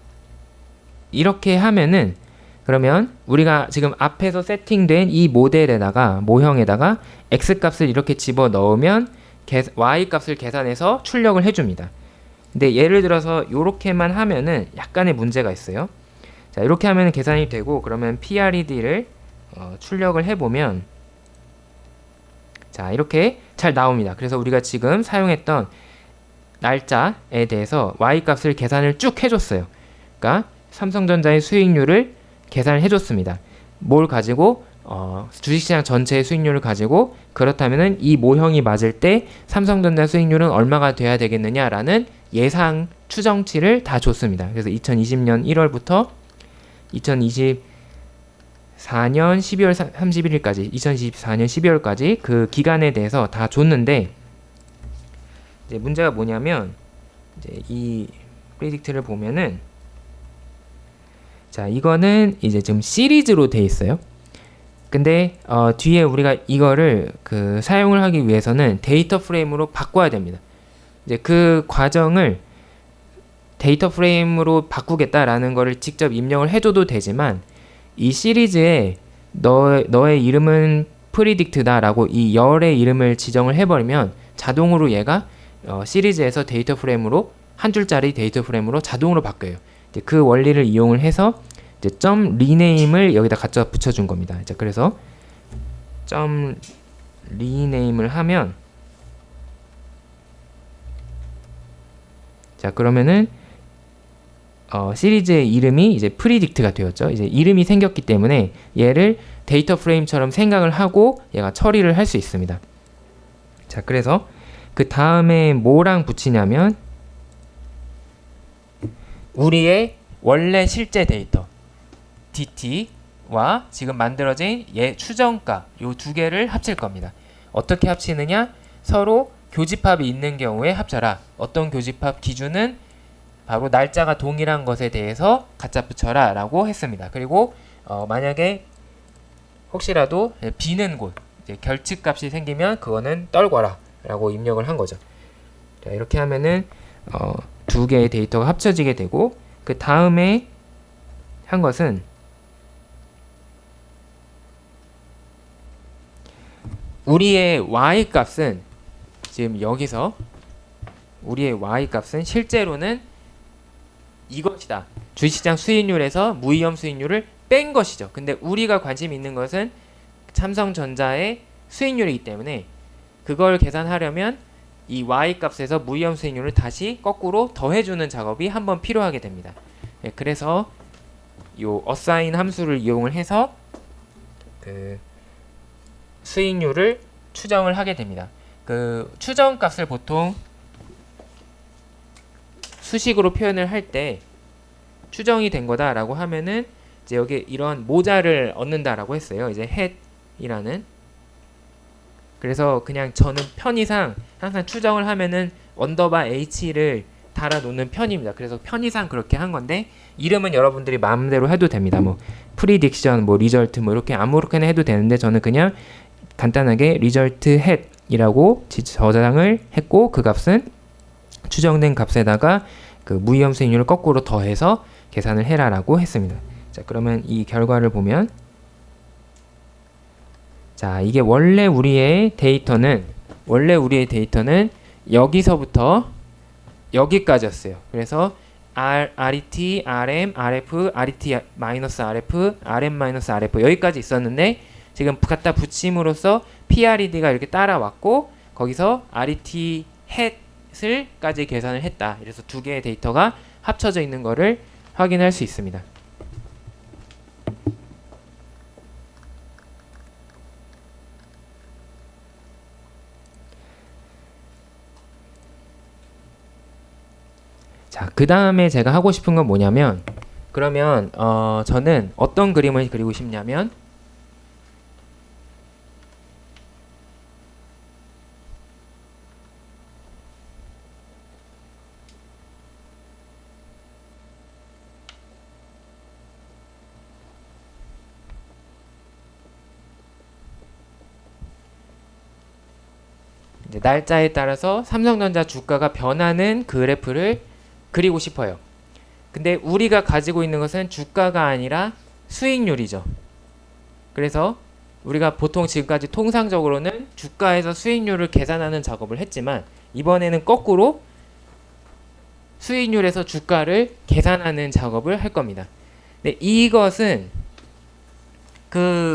이렇게 하면은 그러면 우리가 지금 앞에서 세팅된 이 모델에다가 모형에다가 x 값을 이렇게 집어 넣으면 y 값을 계산해서 출력을 해줍니다. 근데 예를 들어서 이렇게만 하면은 약간의 문제가 있어요. 자, 이렇게 하면 계산이 되고 그러면 PRED를 출력을 해보면 자, 이렇게 잘 나옵니다. 그래서 우리가 지금 사용했던 날짜에 대해서 y 값을 계산을 쭉 해줬어요. 그러니까 삼성전자의 수익률을 계산을 해줬습니다. 뭘 가지고 주식시장 전체의 수익률을 가지고 그렇다면은 이 모형이 맞을 때 삼성전자 수익률은 얼마가 돼야 되겠느냐라는 예상 추정치를 다 줬습니다. 그래서 2020년 1월부터 2024년 12월 31일까지 2024년 12월까지 그 기간에 대해서 다 줬는데 이제 문제가 뭐냐면 이제 이 프리딕트를 보면은 자, 이거는 이제 지금 시리즈로 돼 있어요. 근데 뒤에 우리가 이거를 사용을 하기 위해서는 데이터 프레임으로 바꿔야 됩니다. 이제 그 과정을 데이터 프레임으로 바꾸겠다라는 거를 직접 입력을 해줘도 되지만 이 시리즈에 너의 이름은 프리딕트다라고 이 열의 이름을 지정을 해버리면 자동으로 얘가 시리즈에서 데이터 프레임으로 한 줄짜리 데이터 프레임으로 자동으로 바뀌어요. 이제 그 원리를 이용을 해서 이제 점 리네임을 여기다 갖다 붙여준 겁니다. 자, 그래서 점 리네임을 하면 자, 그러면은 시리즈의 이름이 이제 프리딕트가 되었죠. 이제 이름이 생겼기 때문에 얘를 데이터 프레임처럼 생각을 하고 얘가 처리를 할 수 있습니다. 자, 그래서 그 다음에 뭐랑 붙이냐면 우리의 원래 실제 데이터 DT와 지금 만들어진 얘 추정값 요 두 개를 합칠 겁니다. 어떻게 합치느냐? 서로 교집합이 있는 경우에 합쳐라. 어떤 교집합 기준은 바로 날짜가 동일한 것에 대해서 갖다 붙여라 라고 했습니다. 그리고 만약에 혹시라도 비는 곳 결측값이 생기면 그거는 떨궈라 라고 입력을 한 거죠. 자, 이렇게 하면은 두 개의 데이터가 합쳐지게 되고 그 다음에 한 것은 우리의 y값은 지금 여기서 우리의 y값은 실제로는 이것이다. 주식시장 수익률에서 무위험 수익률을 뺀 것이죠. 근데 우리가 관심 있는 것은 삼성전자의 수익률이기 때문에 그걸 계산하려면 이 y값에서 무위험 수익률을 다시 거꾸로 더해주는 작업이 한번 필요하게 됩니다. 네, 그래서 요 assign 함수를 이용을 해서 그 수익률을 추정을 하게 됩니다. 그 추정값을 보통 수식으로 표현을 할 때 추정이 된 거다라고 하면은 이제 여기 이런 모자를 얻는다라고 했어요. 이제 head이라는. 그래서 그냥 저는 편의상 항상 추정을 하면은 언더바 h를 달아 놓는 편입니다. 그래서 편의상 그렇게 한 건데 이름은 여러분들이 마음대로 해도 됩니다. 뭐 prediction, 뭐 result 뭐 이렇게 아무렇게나 해도 되는데 저는 그냥 간단하게 result head이라고 저장을 했고 그 값은 추정된 값에다가 그 무위험 수익률을 거꾸로 더해서 계산을 해라라고 했습니다. 자, 그러면 이 결과를 보면 자, 이게 원래 우리의 데이터는 여기서부터 여기까지였어요. 그래서 RET, RM, RF, RET-RF, RM-RF 여기까지 있었는데 지금 갖다 붙임으로써 PRED가 이렇게 따라왔고 거기서 RET 햇을까지 계산을 했다. 그래서 두 개의 데이터가 합쳐져 있는 것을 확인할 수 있습니다. 자, 그 다음에 제가 하고 싶은 건 뭐냐면 그러면 저는 어떤 그림을 그리고 싶냐면 이제 날짜에 따라서 삼성전자 주가가 변하는 그래프를 그리고 싶어요. 근데 우리가 가지고 있는 것은 주가가 아니라 수익률이죠. 그래서 우리가 보통 지금까지 통상적으로는 주가에서 수익률을 계산하는 작업을 했지만 이번에는 거꾸로 수익률에서 주가를 계산하는 작업을 할 겁니다. 근데 이것은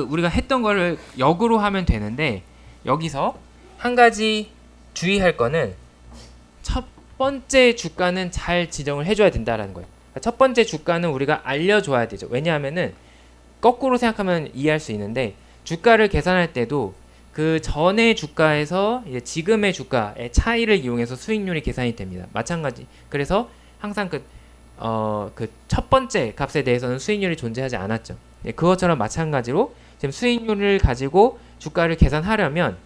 우리가 했던 거를 역으로 하면 되는데 여기서 한 가지 주의할 거는 첫 번째 주가는 잘 지정을 해줘야 된다라는 거예요. 첫 번째 주가는 우리가 알려줘야 되죠. 왜냐하면은 거꾸로 생각하면 이해할 수 있는데 주가를 계산할 때도 그 전의 주가에서 이제 지금의 주가의 차이를 이용해서 수익률이 계산이 됩니다. 마찬가지. 그래서 항상 그 첫 번째 값에 대해서는 수익률이 존재하지 않았죠. 그것처럼 마찬가지로 지금 수익률을 가지고 주가를 계산하려면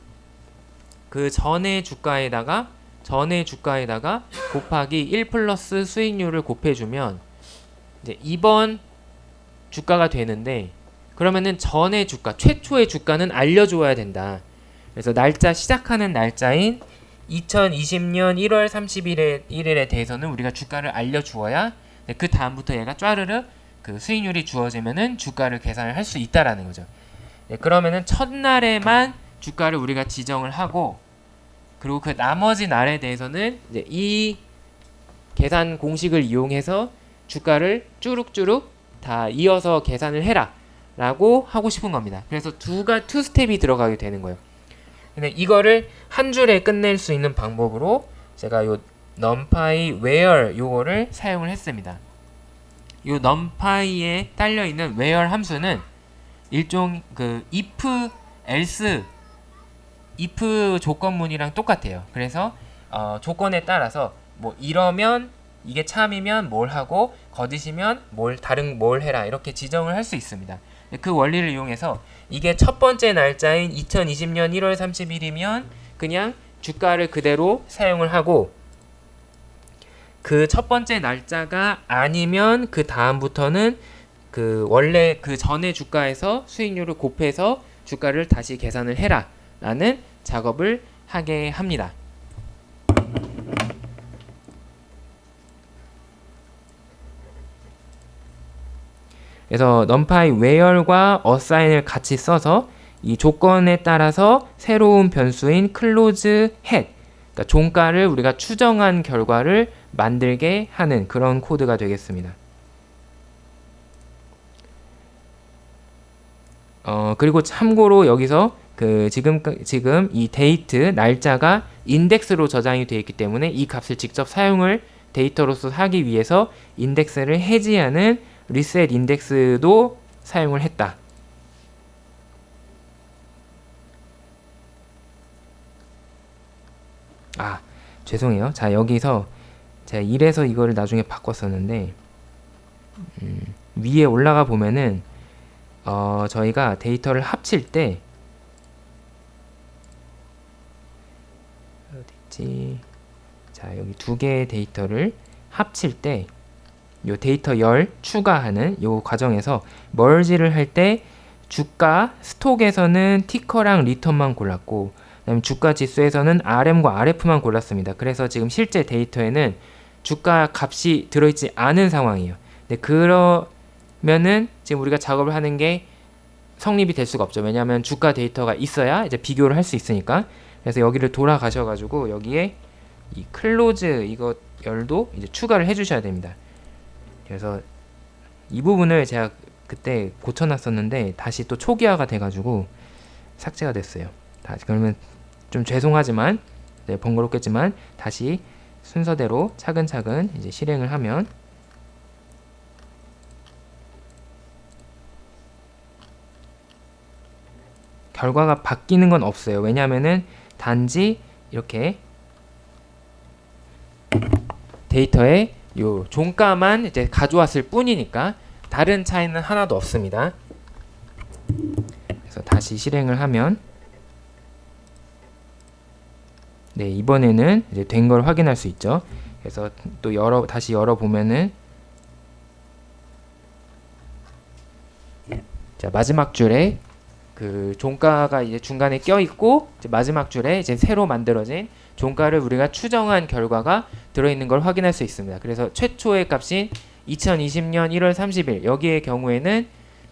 그 전의 주가에다가 곱하기 1 플러스 수익률을 곱해주면 이제 이번 주가가 되는데 그러면은 전의 주가, 최초의 주가는 알려줘야 된다. 그래서 날짜 시작하는 날짜인 2020년 1월 31일에 대해서는 우리가 주가를 알려주어야 그 다음부터 얘가 쫘르르 그 수익률이 주어지면은 주가를 계산을 할 수 있다라는 거죠. 그러면은 첫날에만 주가를 우리가 지정을 하고 그리고 그 나머지 날에 대해서는 이제 이 계산 공식을 이용해서 주가를 쭈룩쭈룩 다 이어서 계산을 해라 라고 하고 싶은 겁니다. 그래서 투 스텝이 들어가게 되는 거예요. 근데 이거를 한 줄에 끝낼 수 있는 방법으로 제가 요 numpy where 요거를 사용을 했습니다. 요 numpy에 딸려 있는 where 함수는 일종 그 if else if 조건문이랑 똑같아요. 그래서 조건에 따라서 뭐 이러면 이게 참이면 뭘 하고 거짓이면 다른 뭘 해라 이렇게 지정을 할 수 있습니다. 그 원리를 이용해서 이게 첫 번째 날짜인 2020년 1월 30일이면 그냥 주가를 그대로 사용을 하고 그 첫 번째 날짜가 아니면 그 다음부터는 그 원래 그 전에 주가에서 수익률을 곱해서 주가를 다시 계산을 해라 라는 작업을 하게 합니다. 그래서 numpy where과 assign을 같이 써서 이 조건에 따라서 새로운 변수인 close head, 그러니까 종가를 우리가 추정한 결과를 만들게 하는 그런 코드가 되겠습니다. 그리고 참고로 여기서 지금 이 데이트 날짜가 인덱스로 저장이 되어 있기 때문에 이 값을 직접 사용을 데이터로서 하기 위해서 인덱스를 해지하는 reset 인덱스도 사용을 했다. 죄송해요. 자, 여기서 제가 이래서 이거를 나중에 바꿨었는데 위에 올라가 보면은 저희가 데이터를 합칠 때 어디있지? 자, 여기 두 개의 데이터를 합칠 때 요 데이터 열 추가하는 요 과정에서 멀지를 할 때 주가 스톡에서는 티커랑 리턴만 골랐고 그다음에 주가 지수에서는 RM과 RF만 골랐습니다. 그래서 지금 실제 데이터에는 주가 값이 들어있지 않은 상황이에요. 근데 그러면은 지금 우리가 작업을 하는 게 성립이 될 수가 없죠. 왜냐하면 주가 데이터가 있어야 이제 비교를 할 수 있으니까. 그래서 여기를 돌아가셔가지고 여기에 이 클로즈 이거 열도 이제 추가를 해주셔야 됩니다. 그래서 이 부분을 제가 그때 고쳐놨었는데 다시 또 초기화가 돼가지고 삭제가 됐어요. 그러면 좀 죄송하지만 번거롭겠지만 다시 순서대로 차근차근 이제 실행을 하면 결과가 바뀌는 건 없어요. 왜냐하면은 단지 이렇게 데이터에 요 종가만 이제 가져왔을 뿐이니까 다른 차이는 하나도 없습니다. 그래서 다시 실행을 하면 네, 이번에는 이제 된 걸 확인할 수 있죠. 그래서 또 다시 열어 보면은 자, 마지막 줄에 그 종가가 이제 중간에 껴 있고 이제 마지막 줄에 이제 새로 만들어진 종가를 우리가 추정한 결과가 들어 있는 걸 확인할 수 있습니다. 그래서 최초의 값인 2020년 1월 30일 여기의 경우에는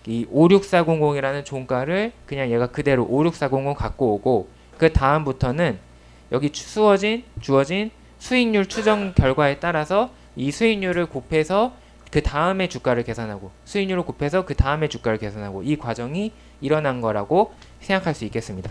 이 56400이라는 종가를 그냥 얘가 그대로 56400 갖고 오고 그 다음부터는 여기 주어진 수익률 추정 결과에 따라서 이 수익률을 곱해서 그 다음에 주가를 계산하고 수익률을 곱해서 그 다음에 주가를 계산하고 이 과정이 일어난 거라고 생각할 수 있겠습니다.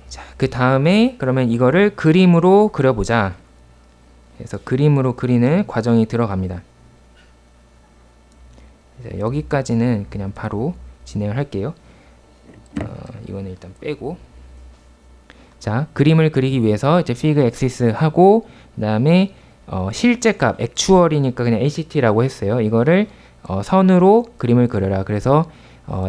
자, 그 다음에 그러면 이거를 그림으로 그려보자. 그래서 그림으로 그리는 과정이 들어갑니다. 여기까지는 그냥 바로 진행을 할게요. 이거는 일단 빼고 자 그림을 그리기 위해서 이제 fig axis 하고 그 다음에 실제 값 액추얼이니까 그냥 ACT라고 했어요. 이거를 선으로 그림을 그려라. 그래서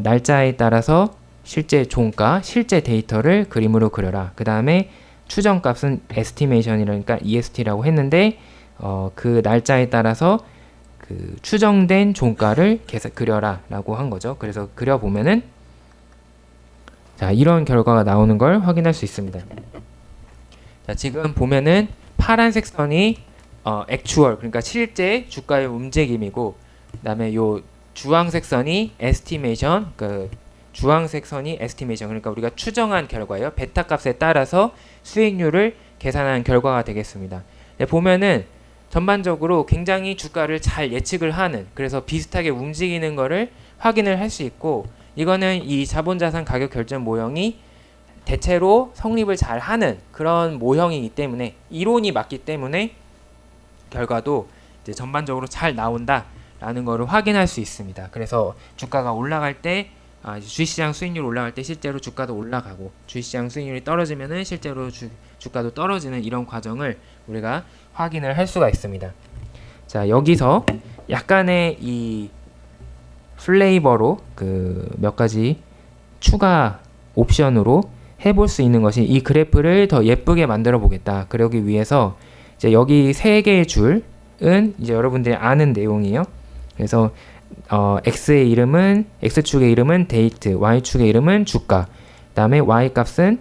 날짜에 따라서 실제 종가, 실제 데이터를 그림으로 그려라. 그 다음에 추정값은 estimation이라니까 EST라고 했는데 그 날짜에 따라서 그 추정된 종가를 그려라 라고 한 거죠. 그래서 그려보면은 자 이런 결과가 나오는 걸 확인할 수 있습니다. 자 지금 보면은 파란색 선이 액추얼 그러니까 실제 주가의 움직임이고 그 다음에 요 주황색 선이 에스티메이션 그 주황색 선이 에스티메이션 그러니까 우리가 추정한 결과예요. 베타 값에 따라서 수익률을 계산한 결과가 되겠습니다. 네, 보면은 전반적으로 굉장히 주가를 잘 예측을 하는 그래서 비슷하게 움직이는 거를 확인을 할 수 있고 이거는 이 자본자산 가격 결정 모형이 대체로 성립을 잘 하는 그런 모형이기 때문에 이론이 맞기 때문에 결과도 이제 전반적으로 잘 나온다라는 거를 확인할 수 있습니다. 그래서 주가가 올라갈 때 주식시장 수익률 올라갈 때 실제로 주가도 올라가고 주식시장 수익률이 떨어지면은 실제로 주가도 떨어지는 이런 과정을 우리가 확인을 할 수가 있습니다. 자 여기서 약간의 이 플레이버로 그 몇 가지 추가 옵션으로 해볼 수 있는 것이 이 그래프를 더 예쁘게 만들어 보겠다. 그러기 위해서 이제 여기 세 개의 줄은 이제 여러분들이 아는 내용이에요. 그래서 x의 이름은 x축의 이름은 데이트, y축의 이름은 주가. 그다음에 y 값은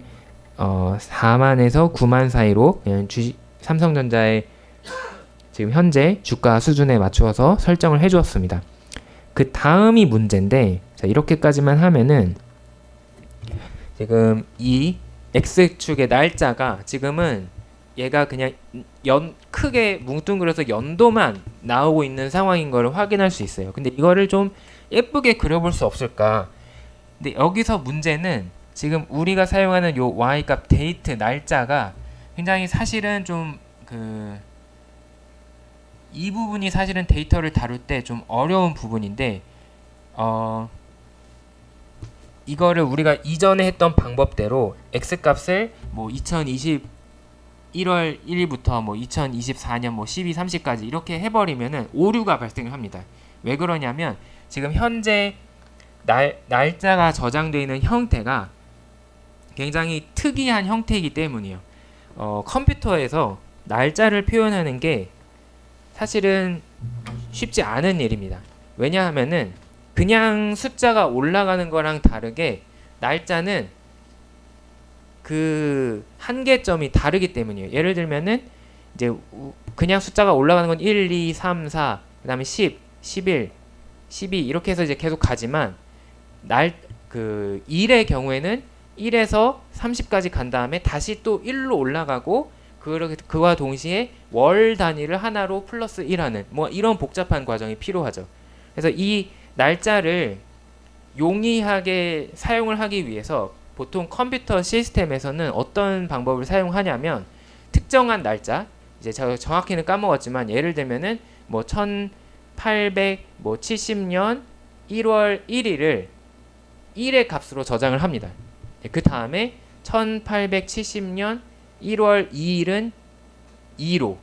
4만에서 9만 사이로 그냥 삼성전자의 지금 현재 주가 수준에 맞추어서 설정을 해 주었습니다. 그 다음이 문제인데 자 이렇게까지만 하면은 지금 이 x축의 날짜가 지금은 얘가 그냥 크게 뭉뚱그려서 연도만 나오고 있는 상황인 걸 확인할 수 있어요. 근데 이거를 좀 예쁘게 그려볼 수 없을까? 근데 여기서 문제는 지금 우리가 사용하는 요 y값 데이트 날짜가 굉장히 사실은 좀 이 부분이 사실은 데이터를 다룰 때 좀 어려운 부분인데 이거를 우리가 이전에 했던 방법대로 x값을 뭐 2020 1월 1일부터 뭐 2024년 뭐 12, 30까지 이렇게 해버리면은 오류가 발생을 합니다. 왜 그러냐면 지금 현재 날짜가 저장되어 있는 형태가 굉장히 특이한 형태이기 때문이에요. 컴퓨터에서 날짜를 표현하는 게 사실은 쉽지 않은 일입니다. 왜냐하면은 그냥 숫자가 올라가는 거랑 다르게 날짜는 그 한계점이 다르기 때문이에요. 예를 들면은 이제 그냥 숫자가 올라가는 건 1, 2, 3, 4, 그 다음에 10, 11, 12 이렇게 해서 이제 계속 가지만 그 1의 경우에는 1에서 30까지 간 다음에 다시 또 1로 올라가고 그와 동시에 월 단위를 하나로 플러스 1하는 뭐 이런 복잡한 과정이 필요하죠. 그래서 이 날짜를 용이하게 사용을 하기 위해서 보통 컴퓨터 시스템에서는 어떤 방법을 사용하냐면 특정한 날짜 이제 제가 정확히는 까먹었지만 예를 들면은 뭐 1870년 1월 1일을 1의 값으로 저장을 합니다. 그 다음에 1870년 1월 2일은 2로,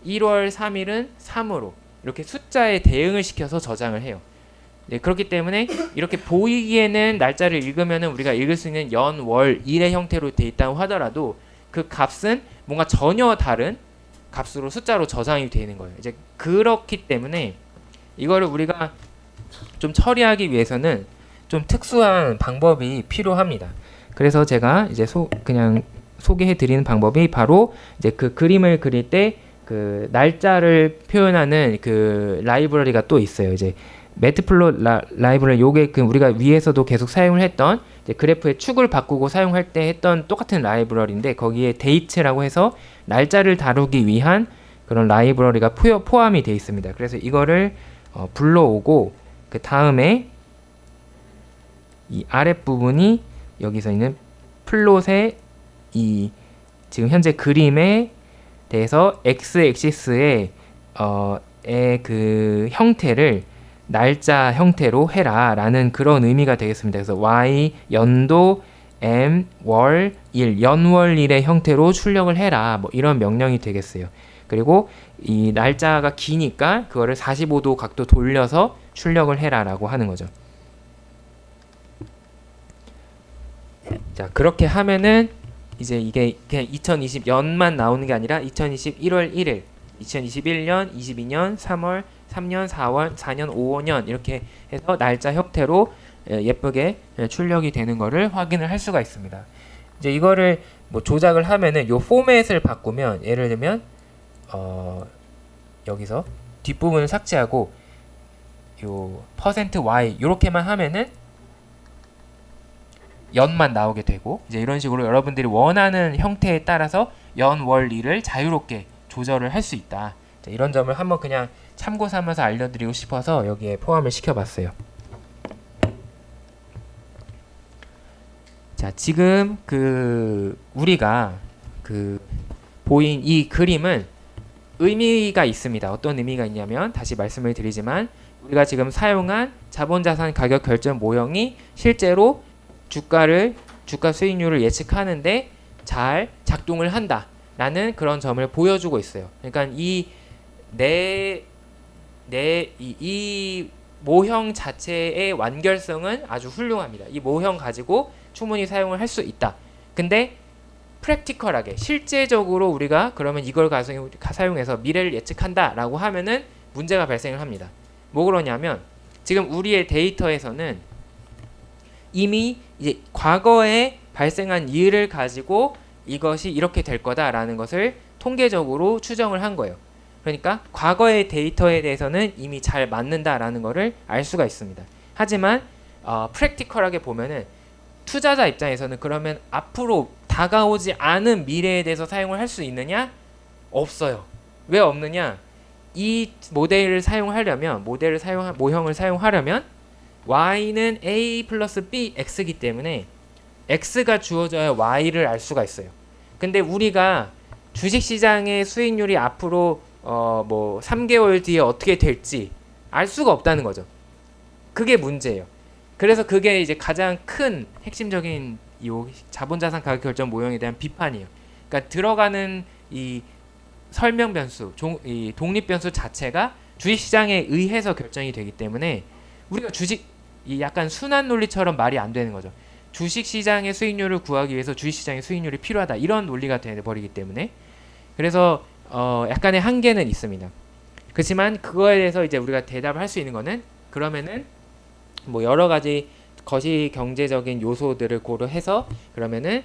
1월 3일은 3으로 이렇게 숫자에 대응을 시켜서 저장을 해요. 네, 그렇기 때문에 이렇게 보이기에는 날짜를 읽으면은 우리가 읽을 수 있는 연, 월, 일의 형태로 돼 있다고 하더라도 그 값은 뭔가 전혀 다른 값으로 숫자로 저장이 되는 거예요. 이제 그렇기 때문에 이거를 우리가 좀 처리하기 위해서는 좀 특수한 방법이 필요합니다. 그래서 제가 이제 그냥 소개해 드리는 방법이 바로 이제 그 그림을 그릴 때 그 날짜를 표현하는 그 라이브러리가 또 있어요. 이제 매트플롯 라이브러리, 요게 그 우리가 위에서도 계속 사용을 했던 이제 그래프의 축을 바꾸고 사용할 때 했던 똑같은 라이브러리인데, 거기에 데이트라고 해서 날짜를 다루기 위한 그런 라이브러리가 포함이 되어 있습니다. 그래서 이거를 불러오고 그 다음에 이 아랫부분이 여기서 있는 플롯의 이 지금 현재 그림에 대해서 x-액시스의 그 형태를 날짜 형태로 해라 라는 그런 의미가 되겠습니다. 그래서 y 연도 m 월 일 연월일의 형태로 출력을 해라, 뭐 이런 명령이 되겠어요. 그리고 이 날짜가 기니까 그거를 45도 각도 돌려서 출력을 해라 라고 하는 거죠. 자, 그렇게 하면은 이제 이게 그냥 2020년만 나오는 게 아니라 2020 1월 1일, 2021년, 22년, 3월, 3년, 4월, 4년, 5년 이렇게 해서 날짜 형태로 예쁘게 출력이 되는 거를 확인을 할 수가 있습니다. 이제 이거를 뭐 조작을 하면은 요 포맷을 바꾸면, 예를 들면 여기서 뒷부분을 삭제하고 요 %y 요렇게만 하면은 연만 나오게 되고, 이제 이런 식으로 여러분들이 원하는 형태에 따라서 연, 월, 일을 자유롭게 조절을 할 수 있다. 자, 이런 점을 한번 그냥 참고 삼아서 알려드리고 싶어서 여기에 포함을 시켜봤어요. 자, 지금 그 우리가 그 보인 이 그림은 의미가 있습니다. 어떤 의미가 있냐면, 다시 말씀을 드리지만 우리가 지금 사용한 자본자산 가격 결정 모형이 실제로 주가 수익률을 예측하는데 잘 작동을 한다라는 그런 점을 보여주고 있어요. 그러니까 이 모형 자체의 완결성은 아주 훌륭합니다. 이 모형 가지고 충분히 사용을 할 수 있다. 근데 프랙티컬하게 실제적으로 우리가 그러면 이걸 사용해서 미래를 예측한다라고 하면은 문제가 발생을 합니다. 뭐 그러냐면, 지금 우리의 데이터에서는 이미 이제 과거에 발생한 일을 가지고 이것이 이렇게 될 거다라는 것을 통계적으로 추정을 한 거예요. 그러니까 과거의 데이터에 대해서는 이미 잘 맞는다라는 것을 알 수가 있습니다. 하지만 프랙티컬하게 보면은 투자자 입장에서는 그러면 앞으로 다가오지 않은 미래에 대해서 사용을 할 수 있느냐? 없어요. 왜 없느냐? 이 모형을 사용하려면 y는 a 플러스 b x이기 때문에 x가 주어져야 y를 알 수가 있어요. 근데 우리가 주식시장의 수익률이 앞으로 뭐 3개월 뒤에 어떻게 될지 알 수가 없다는 거죠. 그게 문제예요. 그래서 그게 이제 가장 큰 핵심적인 이 자본자산 가격 결정 모형에 대한 비판이에요. 그러니까 들어가는 이 설명 변수, 이 독립 변수 자체가 주식시장에 의해서 결정이 되기 때문에 우리가 이 약간 순환 논리처럼 말이 안 되는 거죠. 주식시장의 수익률을 구하기 위해서 주식시장의 수익률이 필요하다, 이런 논리가 되어버리기 때문에. 그래서 약간의 한계는 있습니다. 그렇지만 그거에 대해서 이제 우리가 대답을 할 수 있는 거는, 그러면은 뭐 여러 가지 거시 경제적인 요소들을 고려해서 그러면은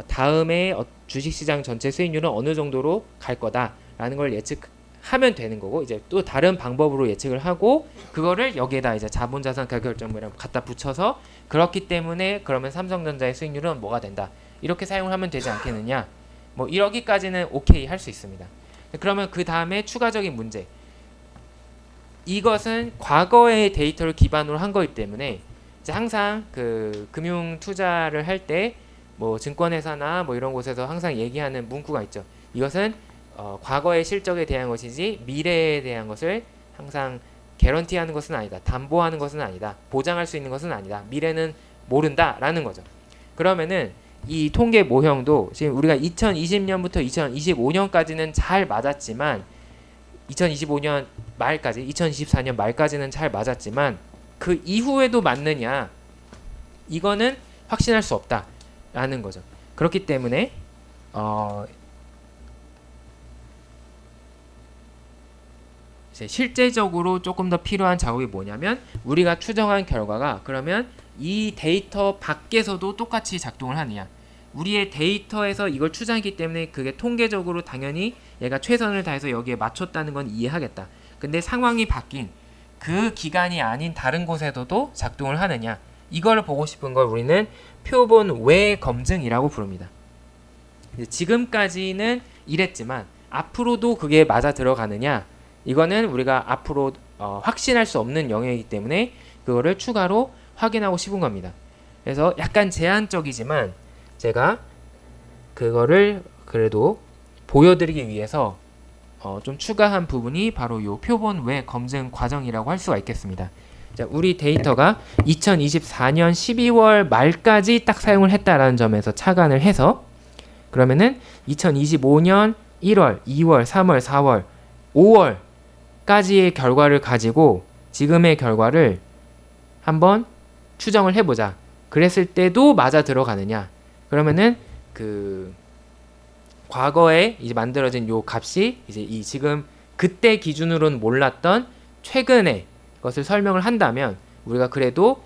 다음에 주식시장 전체 수익률은 어느 정도로 갈 거다라는 걸 예측하면 되는 거고, 이제 또 다른 방법으로 예측을 하고 그거를 여기에다 이제 자본자산 가격 결정모형 갖다 붙여서, 그렇기 때문에 그러면 삼성전자의 수익률은 뭐가 된다, 이렇게 사용을 하면 되지 않겠느냐, 뭐 이러기까지는 오케이 할 수 있습니다. 그러면 그 다음에 추가적인 문제, 이것은 과거의 데이터를 기반으로 한 거기 때문에 이제 항상 그 금융 투자를 할 때 뭐 증권회사나 뭐 이런 곳에서 항상 얘기하는 문구가 있죠. 이것은 과거의 실적에 대한 것이지 미래에 대한 것을 항상 개런티하는 것은 아니다, 담보하는 것은 아니다, 보장할 수 있는 것은 아니다, 미래는 모른다라는 거죠. 그러면은 이 통계 모형도 지금 우리가 2020년부터 2025년까지는 잘 맞았지만 2025년 말까지 2024년 말까지는 잘 맞았지만 그 이후에도 맞느냐 이거는 확신할 수 없다라는 거죠. 그렇기 때문에 이제 실제적으로 조금 더 필요한 작업이 뭐냐면 우리가 추정한 결과가 그러면 이 데이터 밖에서도 똑같이 작동을 하느냐. 우리의 데이터에서 이걸 추정했기 때문에 그게 통계적으로 당연히 얘가 최선을 다해서 여기에 맞췄다는 건 이해하겠다. 근데 상황이 바뀐 그 기간이 아닌 다른 곳에서도 작동을 하느냐. 이걸 보고 싶은 걸 우리는 표본 외 검증이라고 부릅니다. 지금까지는 이랬지만 앞으로도 그게 맞아 들어가느냐. 이거는 우리가 앞으로 확신할 수 없는 영역이기 때문에 그거를 추가로 확인하고 싶은 겁니다. 그래서 약간 제한적이지만 제가 그거를 그래도 보여드리기 위해서 좀 추가한 부분이 바로 이 표본 외 검증 과정이라고 할 수가 있겠습니다. 자, 우리 데이터가 2024년 12월 말까지 딱 사용을 했다라는 점에서 착안을 해서 그러면은 2025년 1월, 2월, 3월, 4월, 5월까지의 결과를 가지고 지금의 결과를 한번 추정을 해보자. 그랬을 때도 맞아 들어가느냐? 그러면은 그 과거에 이제 만들어진 요 값이 이제 이 지금 그때 기준으로는 몰랐던 최근의 것을 설명을 한다면 우리가 그래도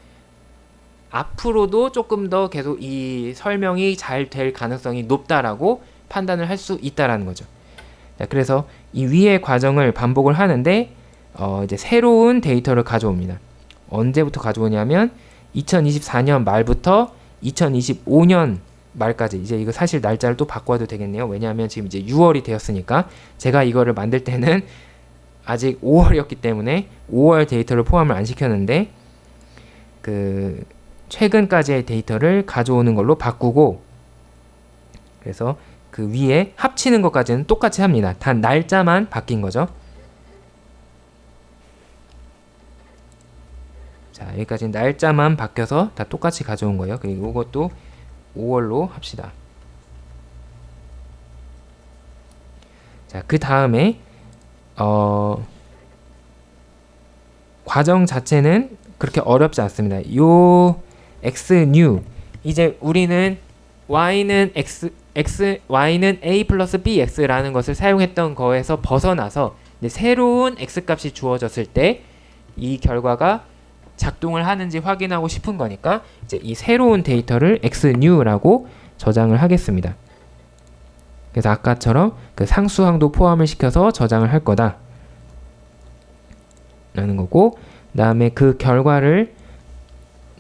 앞으로도 조금 더 계속 이 설명이 잘 될 가능성이 높다라고 판단을 할 수 있다라는 거죠. 자, 그래서 이 위의 과정을 반복을 하는데 이제 새로운 데이터를 가져옵니다. 언제부터 가져오냐면 2024년 말부터 2025년 말까지 이제 이거 사실 날짜를 또 바꿔도 되겠네요. 왜냐하면 지금 이제 6월이 되었으니까 제가 이거를 만들 때는 아직 5월이었기 때문에 5월 데이터를 포함을 안 시켰는데 그 최근까지의 데이터를 가져오는 걸로 바꾸고 그래서 그 위에 합치는 것까지는 똑같이 합니다. 단 날짜만 바뀐 거죠. 자, 여기까지 날짜만 바뀌어서 다 똑같이 가져온 거예요. 그리고 이것도 5월로 합시다. 자, 그 다음에 과정 자체는 그렇게 어렵지 않습니다. 요 x new 이제 우리는 y는 y는 a 플러스 bx라는 것을 사용했던 거에서 벗어나서 이제 새로운 x 값이 주어졌을 때 이 결과가 작동을 하는지 확인하고 싶은 거니까 이제 이 새로운 데이터를 x new라고 저장을 하겠습니다. 그래서 아까처럼 그 상수항도 포함을 시켜서 저장을 할 거다 라는 거고 그 다음에 그 결과를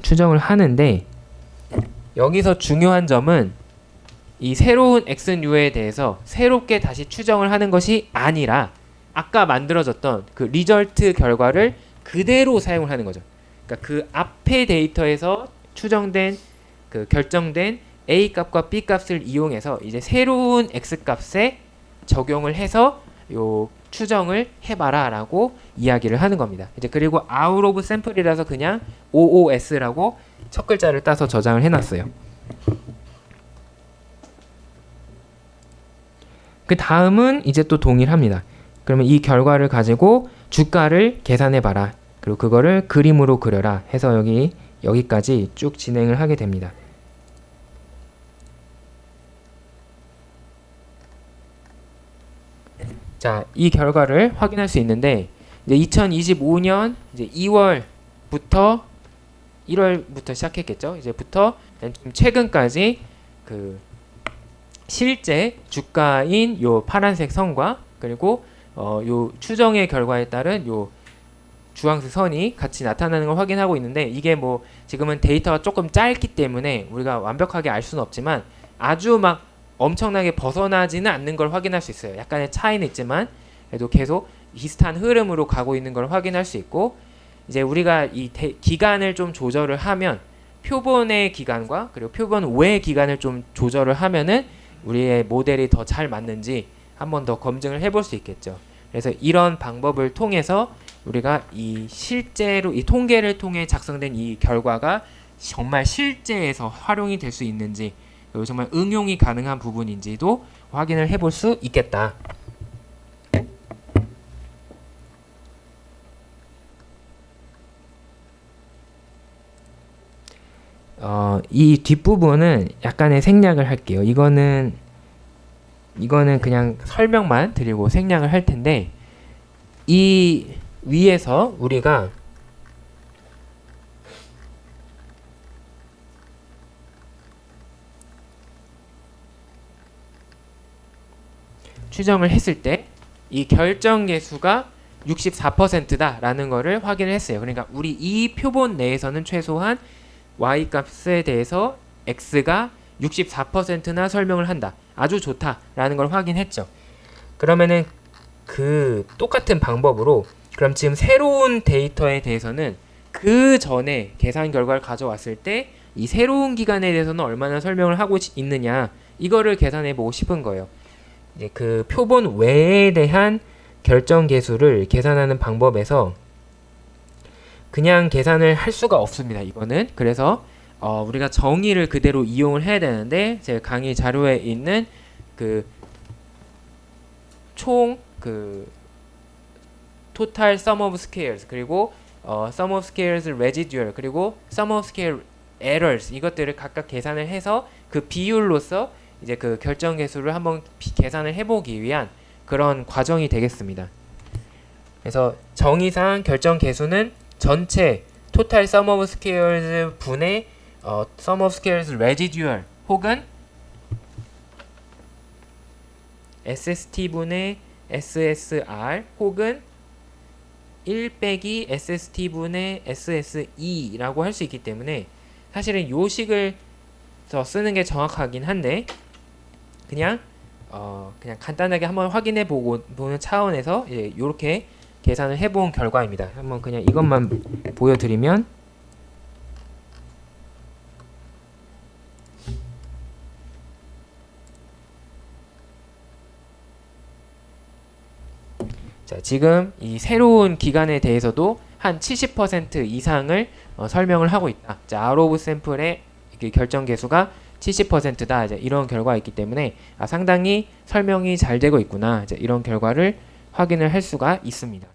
추정을 하는데 여기서 중요한 점은 이 새로운 x new에 대해서 새롭게 다시 추정을 하는 것이 아니라 아까 만들어졌던 그 리절트 결과를 그대로 사용을 하는 거죠. 그러니까 그 앞의 데이터에서 추정된 그 결정된 a 값과 b 값을 이용해서 이제 새로운 x 값에 적용을 해서 요 추정을 해봐라라고 이야기를 하는 겁니다. 이제 그리고 out of sample이라서 그냥 OOS라고 첫 글자를 따서 저장을 해놨어요. 그 다음은 이제 또 동일합니다. 그러면 이 결과를 가지고 주가를 계산해봐라. 그리고 그거를 그림으로 그려라 해서 여기까지 쭉 진행을 하게 됩니다. 자, 이 결과를 확인할 수 있는데 이제 2025년 이제 2월부터 1월부터 시작했겠죠. 이제부터 좀 최근까지 그 실제 주가인 요 파란색 선과 그리고 요 추정의 결과에 따른 요 주황색 선이 같이 나타나는 걸 확인하고 있는데 이게 뭐 지금은 데이터가 조금 짧기 때문에 우리가 완벽하게 알 수는 없지만 아주 막 엄청나게 벗어나지는 않는 걸 확인할 수 있어요. 약간의 차이는 있지만 그래도 계속 비슷한 흐름으로 가고 있는 걸 확인할 수 있고 이제 우리가 이 기간을 좀 조절을 하면 표본의 기간과 그리고 표본 외의 기간을 좀 조절을 하면은 우리의 모델이 더 잘 맞는지 한번 더 검증을 해볼 수 있겠죠. 그래서 이런 방법을 통해서 우리가 이 실제로 이 통계를 통해 작성된 이 결과가 정말 실제에서 활용이 될 수 있는지 그리고 정말 응용이 가능한 부분인지도 확인을 해볼 수 있겠다. 이 뒷부분은 약간의 생략을 할게요. 이거는 그냥 설명만 드리고 생략을 할 텐데, 이 위에서 우리가 추정을 했을 때 이 결정 계수가 64%다 라는 거를 확인을 했어요. 그러니까 우리 이 표본 내에서는 최소한 y 값에 대해서 x가 64%나 설명을 한다. 아주 좋다 라는 걸 확인했죠. 그러면은 그 똑같은 방법으로 그럼 지금 새로운 데이터에 대해서는 그 전에 계산 결과를 가져왔을 때 이 새로운 기간에 대해서는 얼마나 설명을 하고 있느냐, 이거를 계산해 보고 싶은 거예요. 이제 그 표본 외에 대한 결정 계수를 계산하는 방법에서 그냥 계산을 할 수가 없습니다. 이거는 그래서 우리가 정의를 그대로 이용을 해야 되는데, 제 강의 자료에 있는 그 총 그 total sum of squares, 그리고 sum of squares residual, 그리고 sum of square errors, 이것들을 각각 계산을 해서 그 비율로서 이제 그 결정 계수를 한번 계산을 해보기 위한 그런 과정이 되겠습니다. 그래서 정의상 결정 계수는 전체 total sum of squares 분의 sum of squares residual 혹은 SST 분의 SSR 혹은 1 빼기 SST 분의 SSE라고 할 수 있기 때문에 사실은 요 식을 더 쓰는 게 정확하긴 한데, 그냥 간단하게 한번 확인해 보는 차원에서 이렇게 계산을 해본 결과입니다. 한번 그냥 이것만 보여드리면, 자, 지금 이 새로운 기간에 대해서도 한 70% 이상을 설명을 하고 있다. 자, out of sample의 결정 계수가 70%다. 이제 이런 결과가 있기 때문에 상당히 설명이 잘 되고 있구나. 이제 이런 결과를 확인을 할 수가 있습니다.